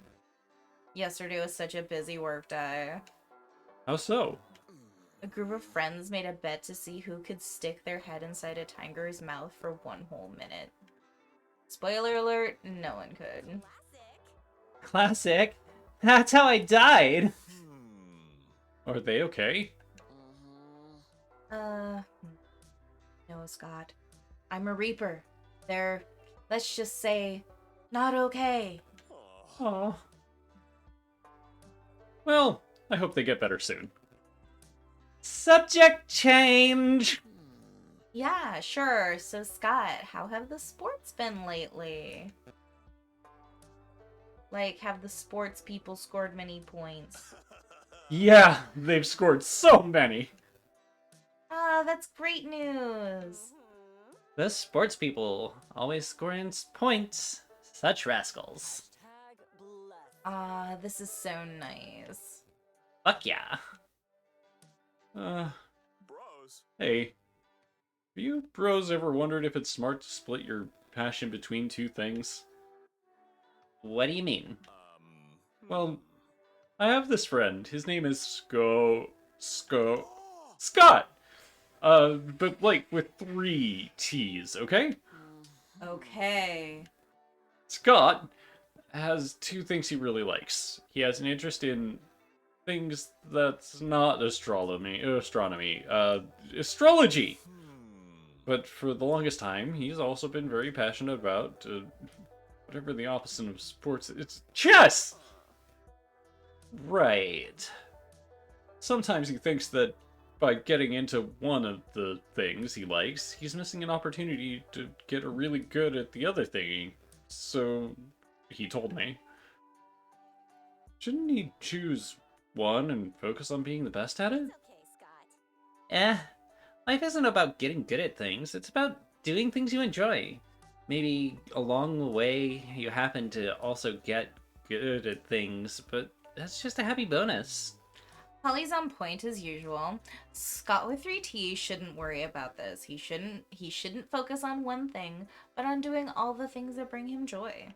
Yesterday was such a busy work day. How so? A group of friends made a bet to see who could stick their head inside a tiger's mouth for 1 whole minute. Spoiler alert, no one could. Classic. That's how I died. Are they okay? No, Scott. I'm a Reaper. They're, let's just say, not okay. Oh. Well, I hope they get better soon. Subject change! Yeah, sure. So, Scott, how have the sports been lately? Like, have the sports people scored many points? Yeah, they've scored so many. Ah, that's great news. The sports people always scoring points. Such rascals. Ah, this is so nice. Fuck yeah. Bros. Hey, have you bros ever wondered if it's smart to split your passion between two things? What do you mean? Well, I have this friend. His name is Scott. But like with 3 T's, okay? Okay. Scott has 2 things he really likes. He has an interest in things that's not astronomy, astrology. But for the longest time, he's also been very passionate about whatever the opposite of sports. It's chess. Right. Sometimes he thinks that by getting into one of the things he likes, he's missing an opportunity to get really good at the other thingy. So, he told me. Shouldn't he choose one and focus on being the best at it? Life isn't about getting good at things, it's about doing things you enjoy. Maybe along the way you happen to also get good at things, but that's just a happy bonus. Holly's on point as usual. Scott with 3 T's shouldn't worry about this. He shouldn't focus on one thing, but on doing all the things that bring him joy.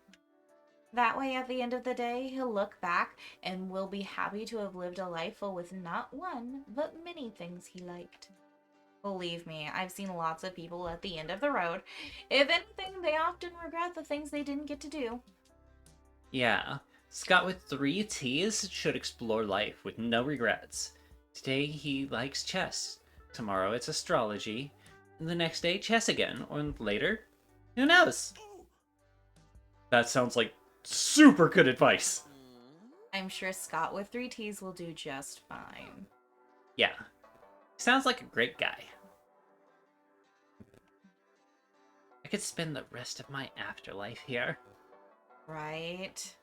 That way, at the end of the day, he'll look back and will be happy to have lived a life full with not one, but many things he liked. Believe me, I've seen lots of people at the end of the road. If anything, they often regret the things they didn't get to do. Yeah, Scott with 3 T's should explore life with no regrets. Today he likes chess, tomorrow it's astrology, and the next day chess again, or later, who knows? That sounds like super good advice. I'm sure Scott with 3 T's will do just fine. Yeah, sounds like a great guy. I could spend the rest of my afterlife here. Right?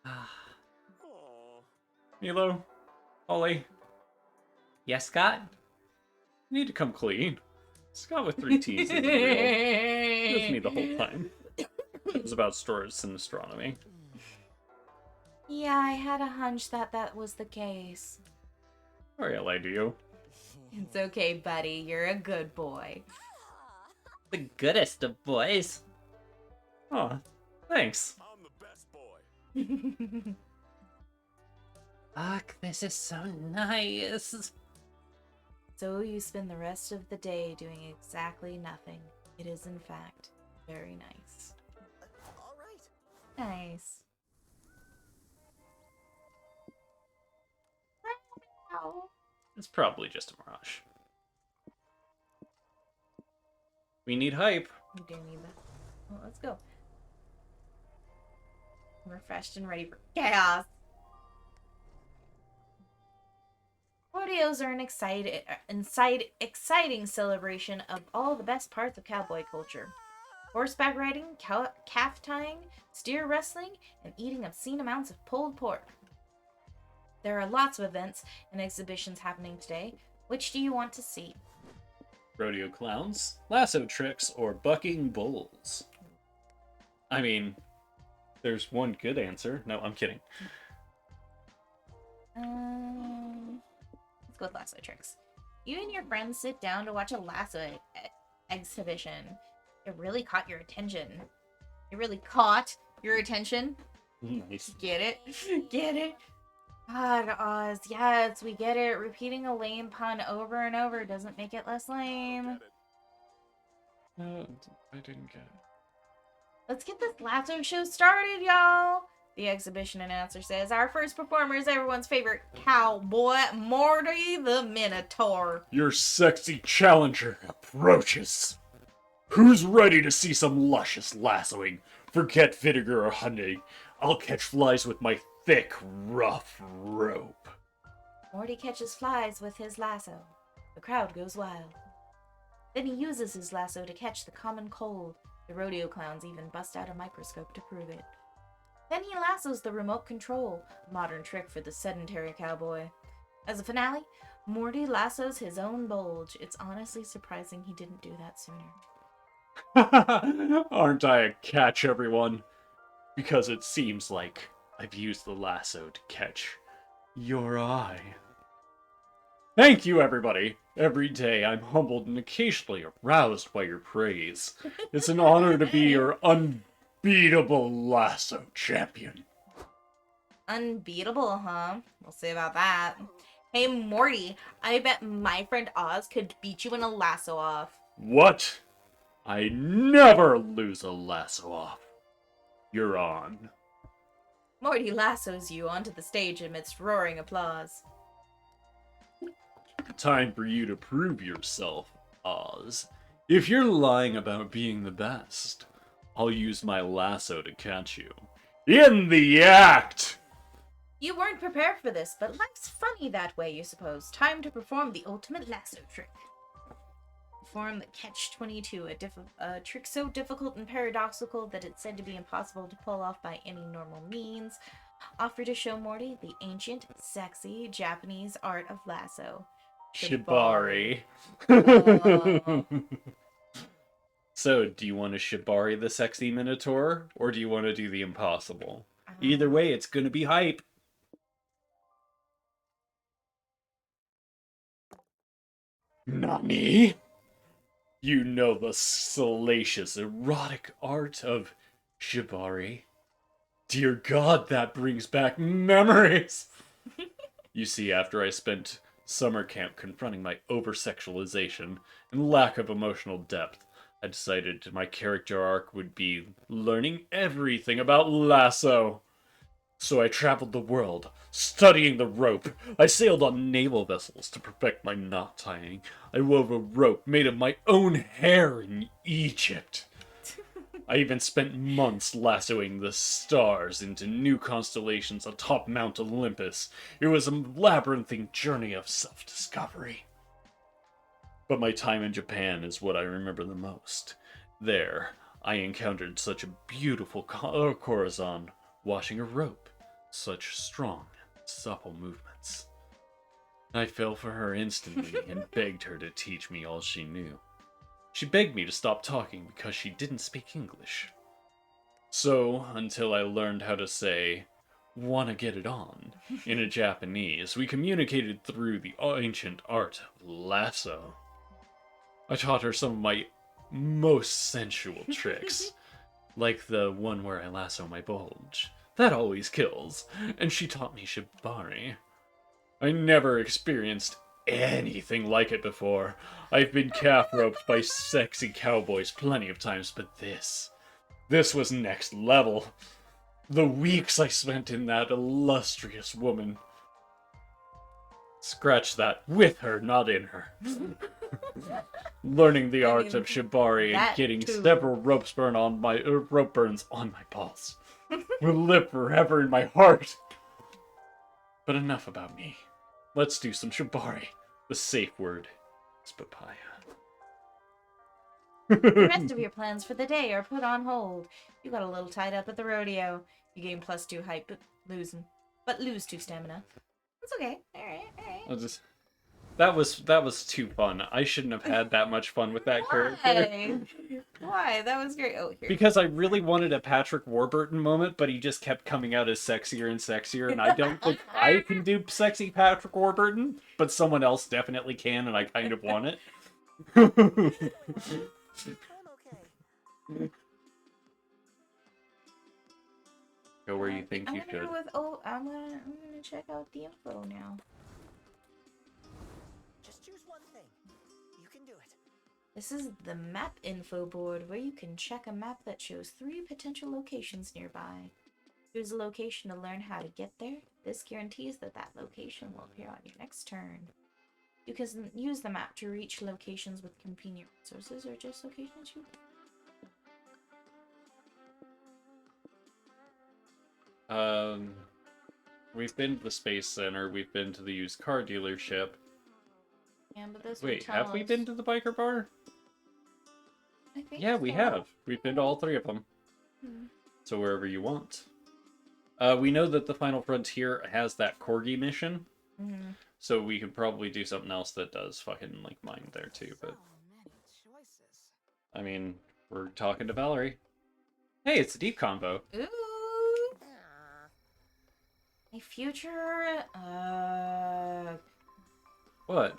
Ah, Milo, Ollie, yes, Scott? you need to come clean. Scott with 3 T's isn't real. It was me the whole time. It was about stores and astronomy. Yeah, I had a hunch that was the case. Sorry I lied to you. It's okay, buddy. You're a good boy. The goodest of boys. Aw, thanks. I'm the best boy. Fuck, this is so nice. So you spend the rest of the day doing exactly nothing. It is, in fact, very nice. All right. Nice. Ow. It's probably just a mirage. We need hype. You do need that. Well, let's go. I'm refreshed and ready for chaos. Rodeos are an exciting celebration of all the best parts of cowboy culture. Horseback riding, calf tying, steer wrestling, and eating obscene amounts of pulled pork. There are lots of events and exhibitions happening today. Which do you want to see? Rodeo clowns, lasso tricks, or bucking bulls? I mean, there's one good answer. No, I'm kidding. Let's go with lasso tricks. You and your friends sit down to watch a lasso exhibition. It really caught your attention. It really caught your attention. Nice. Get it? Get it? God, Oz, yes, we get it. Repeating a lame pun over and over doesn't make it less lame. I didn't get it. Let's get this lasso show started, y'all. The exhibition announcer says, our first performer is everyone's favorite cowboy, Morty the Minotaur. Your sexy challenger approaches. Who's ready to see some luscious lassoing? Forget vinegar or honey. I'll catch flies with my thick, rough rope. Morty catches flies with his lasso. The crowd goes wild. Then he uses his lasso to catch the common cold. The rodeo clowns even bust out a microscope to prove it. Then he lassos the remote control, a modern trick for the sedentary cowboy. As a finale, Morty lassos his own bulge. It's honestly surprising he didn't do that sooner. Aren't I a catch, everyone? Because it seems like I've used the lasso to catch your eye. Thank you, everybody. Every day I'm humbled and occasionally aroused by your praise. It's an honor to be your unbeatable lasso champion. Unbeatable, huh? We'll see about that. Hey, Morty, I bet my friend Oz could beat you in a lasso off. What? I never lose a lasso off. You're on. Morty lassos you onto the stage amidst roaring applause. Time for you to prove yourself, Oz. If you're lying about being the best, I'll use my lasso to catch you. In the act! You weren't prepared for this, but life's funny that way, you suppose. Time to perform the ultimate lasso trick. Perform the Catch-22, a trick so difficult and paradoxical that it's said to be impossible to pull off by any normal means. Offer to show Morty the ancient, sexy Japanese art of lasso. Shibari. So, do you want to Shibari the sexy Minotaur, or do you want to do the impossible? Either way, it's gonna be hype. Nani? You know the salacious, erotic art of Shibari. Dear God, that brings back memories! You see, after I spent summer camp confronting my over-sexualization and lack of emotional depth, I decided my character arc would be learning everything about lasso. So I traveled the world, studying the rope. I sailed on naval vessels to perfect my knot tying. I wove a rope made of my own hair in Egypt. I even spent months lassoing the stars into new constellations atop Mount Olympus. It was a labyrinthine journey of self-discovery. But my time in Japan is what I remember the most. There, I encountered such a beautiful corazon washing a rope. Such strong, supple movements. I fell for her instantly and begged her to teach me all she knew. She begged me to stop talking because she didn't speak English. So, until I learned how to say, "wanna get it on," in a Japanese, we communicated through the ancient art of lasso. I taught her some of my most sensual tricks, like the one where I lasso my bulge. That always kills. And she taught me shibari. I never experienced anything like it before. I've been calf roped by sexy cowboys plenty of times, but this was next level. The weeks I spent in that illustrious woman. Scratch that, with her, not in her. Learning the art of shibari and getting several rope burns on my balls will live forever in my heart. But enough about me. Let's do some shibari. The safe word is papaya. The rest of your plans for the day are put on hold. You got a little tied up at the rodeo. You gain +2 height, but lose 2 stamina. It's okay. All right. That was too fun. I shouldn't have had that much fun with that character. Why? That was great. Oh, here. Because I really wanted a Patrick Warburton moment, but he just kept coming out as sexier and sexier, and I don't think I can do sexy Patrick Warburton, but someone else definitely can, and I kind of want it. I'm okay. Go where you think you should. I'm gonna check out the info now. Just choose one thing. You can do it. This is the map info board where you can check a map that shows 3 potential locations nearby. Choose a location to learn how to get there. This guarantees that that location will appear on your next turn. You can use the map to reach locations with convenient resources or just locations you... We've been to the Space Center, we've been to the used car dealership. Yeah, but this would Wait, tell have we us- been to the biker bar? I think Yeah, we so. have. We've been to all three of them. Hmm. So wherever you want. We know that the Final Frontier has that corgi mission, Mhm. so we could probably do something else that does fucking like mine there too. But So many choices. I mean, we're talking to Valerie. Hey, it's a deep combo. Ooh. Ah, My future. What?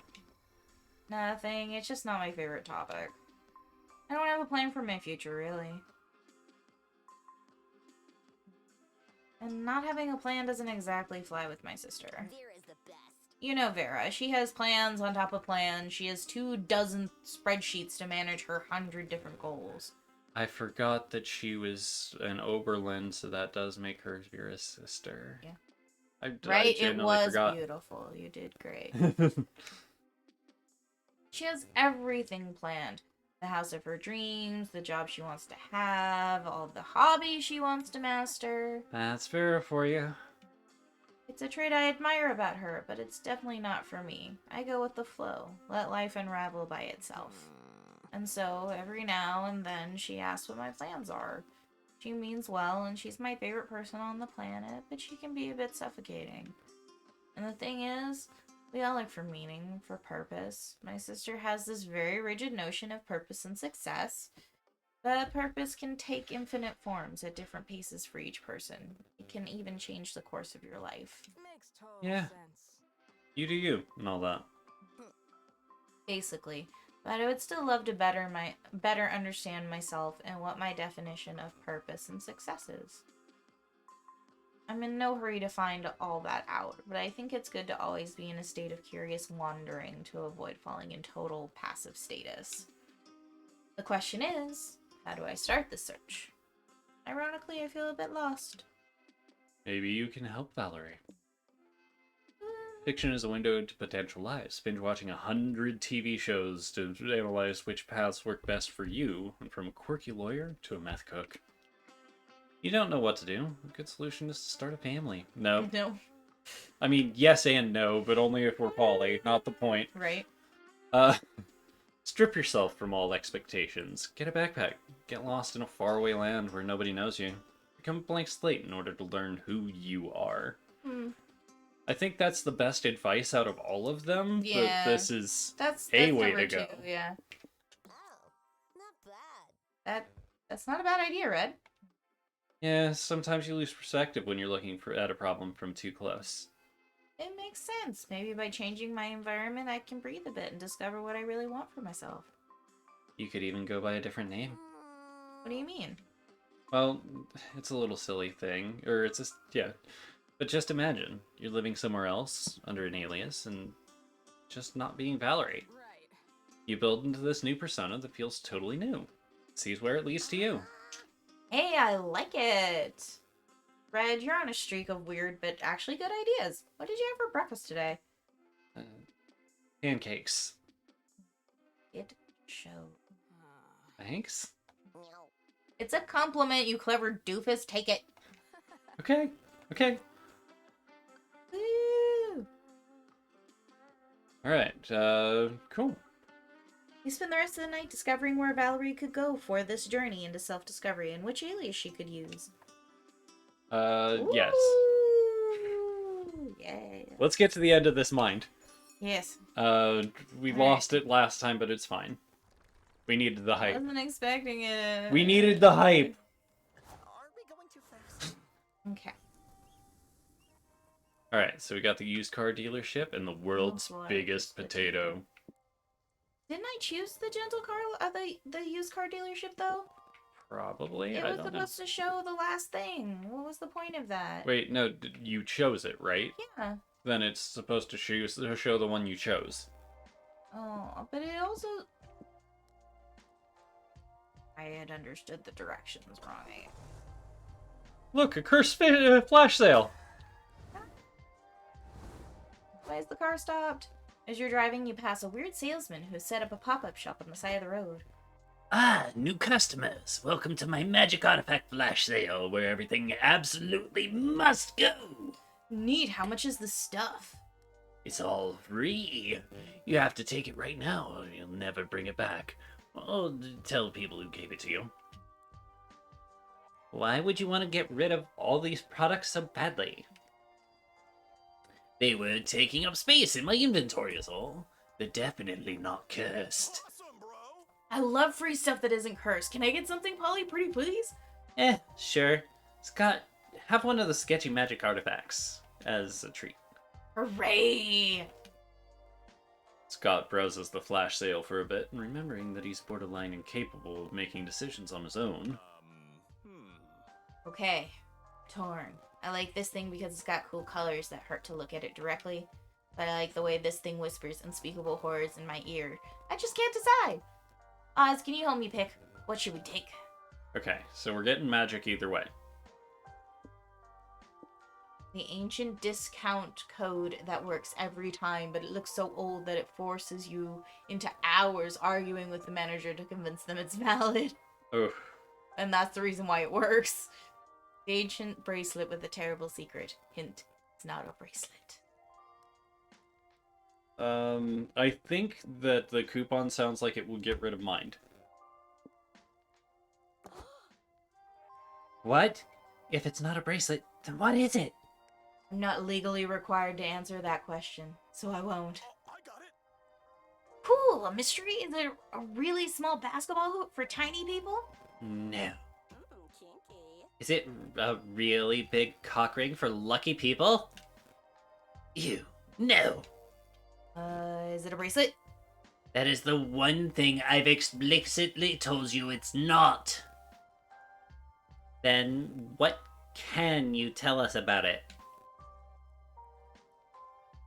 Nothing. It's just not my favorite topic. I don't have a plan for my future, really. And not having a plan doesn't exactly fly with my sister. Vera's the best. You know Vera. She has plans on top of plans. She has 24 spreadsheets to manage her 100 different goals. I forgot that she was an Oberlin, so that does make her Vera's sister. Yeah. I Right? It genuinely was forgot. beautiful. You did great. She has everything planned. The house of her dreams, the job she wants to have, all of the hobbies she wants to master. That's Vera for you. It's a trait I admire about her, but it's definitely not for me. I go with the flow, let life unravel by itself. And so, every now and then, she asks what my plans are. She means well, and she's my favorite person on the planet, but she can be a bit suffocating. And the thing is, we all look for meaning, for purpose. My sister has this very rigid notion of purpose and success, but purpose can take infinite forms at different paces for each person. It can even change the course of your life. Makes total Yeah. sense. You do you, and all that. Basically. But I would still love to better understand myself and what my definition of purpose and success is. I'm in no hurry to find all that out, but I think it's good to always be in a state of curious wandering to avoid falling in total passive status. The question is, how do I start the search? Ironically, I feel a bit lost. Maybe you can help Valerie. Fiction is a window into potential lives. Binge watching 100 TV shows to analyze which paths work best for you, and from a quirky lawyer to a meth cook. You don't know what to do. A good solution is to start a family. No. No. I mean, yes and no, but only if we're poly, not the point. Right? Strip yourself from all expectations. Get a backpack. Get lost in a faraway land where nobody knows you. Become a blank slate in order to learn who you are. Hmm. I think that's the best advice out of all of them, Yeah. but this is That's a way number to go. 2, yeah. Oh, not bad. That's not a bad idea, Red. Yeah, sometimes you lose perspective when you're looking at a problem from too close. It makes sense. Maybe by changing my environment, I can breathe a bit and discover what I really want for myself. You could even go by a different name. What do you mean? Well, it's a little silly thing, or it's just, yeah. But just imagine, you're living somewhere else, under an alias, and just not being Valerie. Right. You build into this new persona that feels totally new. Sees where it leads to you. Hey, I like it. Red, you're on a streak of weird but actually good ideas. What did you have for breakfast today? Pancakes. It show. Thanks. No. It's a compliment, you clever doofus. Take it. Okay, okay. Woo! Alright, cool. We spent the rest of the night discovering where Valerie could go for this journey into self-discovery and which alias she could use. Yes. Ooh, yeah. Let's get to the end of this mind. Yes. We Alright. lost it last time, but it's fine. We needed the I hype. wasn't expecting it. We needed the hype! Are we going too fast? Okay. Alright, so we got the used car dealership and the world's boy, biggest potato. Didn't I choose the gentle car, the used car dealership though? Probably? It I was don't know. supposed to show the last thing. What was the point of that? Wait, no, you chose it, right? Yeah. Then it's supposed to show the one you chose. Oh, but it also. I had understood the directions wrong. Look, a cursed flash sale! Why is the car stopped? As you're driving, you pass a weird salesman who set up a pop-up shop on the side of the road. Ah, new customers. Welcome to my magic artifact flash sale, where everything absolutely must go. Neat. How much is the stuff? It's all free. You have to take it right now, or you'll never bring it back. Oh, tell people who gave it to you. Why would you want to get rid of all these products so badly? They were taking up space in my inventory is all. They're definitely not cursed. Awesome, bro. I love free stuff that isn't cursed. Can I get something, Polly? Pretty please? Sure. Scott, have one of the sketchy magic artifacts as a treat. Hooray! Scott browses the flash sale for a bit, remembering that he's borderline incapable of making decisions on his own. Okay. Torn. I like this thing because it's got cool colors that hurt to look at it directly. But I like the way this thing whispers unspeakable horrors in my ear. I just can't decide. Oz, can you help me pick? What should we take? Okay, so we're getting magic either way. The ancient discount code that works every time, but it looks so old that it forces you into hours arguing with the manager to convince them it's valid. Oh, And that's the reason why it works. The ancient bracelet with a terrible secret. Hint, it's not a bracelet. I think that the coupon sounds like it will get rid of mind. What? If it's not a bracelet, then what is it? I'm not legally required to answer that question, so I won't. I got it. Cool, a mystery? Is it a really small basketball hoop for tiny people? No. Ooh, kinky. Is it a really big cock ring for lucky people? Ew, no. Is it a bracelet? That is the one thing I've explicitly told you it's not. Then what can you tell us about it?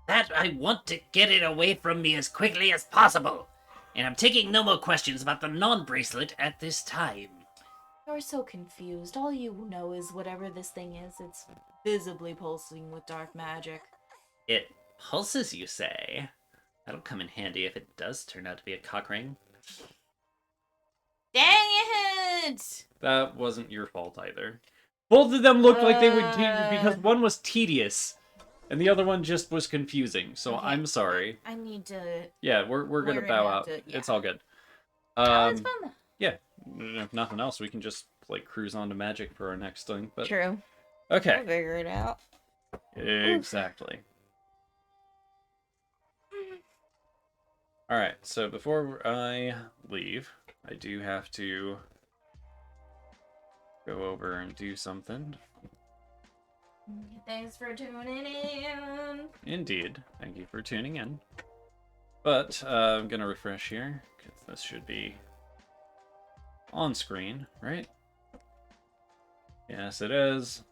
That I want to get it away from me as quickly as possible. And I'm taking no more questions about the non-bracelet at this time. You're so confused. All you know is whatever this thing is, it's visibly pulsing with dark magic. It pulses, you say? That'll come in handy if it does turn out to be a cock ring. Dang it! That wasn't your fault either. Both of them looked like they would because one was tedious, and the other one just was confusing. So Okay. I'm sorry. I need to... Yeah, we're gonna We're bow gonna have out. to- yeah. It's all good. Oh, it's fun though. Yeah. If nothing else, we can just like cruise on to magic for our next thing. But True. okay, We'll figure it out. exactly. All right. So before I leave, I do have to go over and do something. Thanks for tuning in. Indeed. Thank you for tuning in. But I'm gonna refresh here because this should be on screen, right? Yes, it is.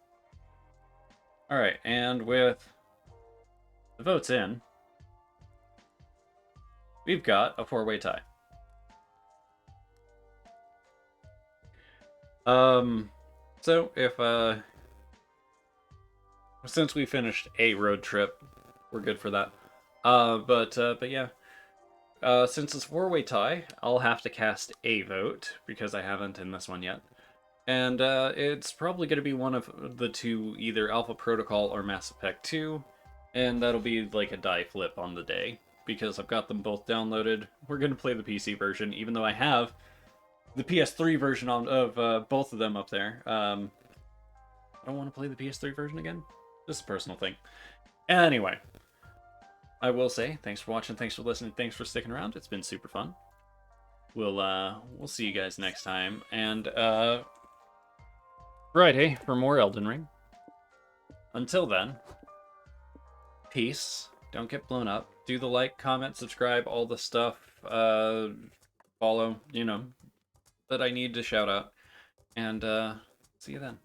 All right, and with the votes in, we've got a four-way tie. So if since we finished a road trip, we're good for that. But yeah. Since it's four-way tie, I'll have to cast a vote because I haven't in this one yet. And it's probably going to be one of the two, either Alpha Protocol or Mass Effect 2. And that'll be like a die flip on the day because I've got them both downloaded. We're going to play the PC version, even though I have the PS3 version of both of them up there. I don't want to play the PS3 version again. This is a personal thing. Anyway, I will say thanks for watching, thanks for listening, thanks for sticking around. It's been super fun. We'll see you guys next time, and Friday for more Elden Ring. Until then, peace. Don't get blown up. Do the like, comment, subscribe, all the stuff. Follow, that I need to shout out. And see you then.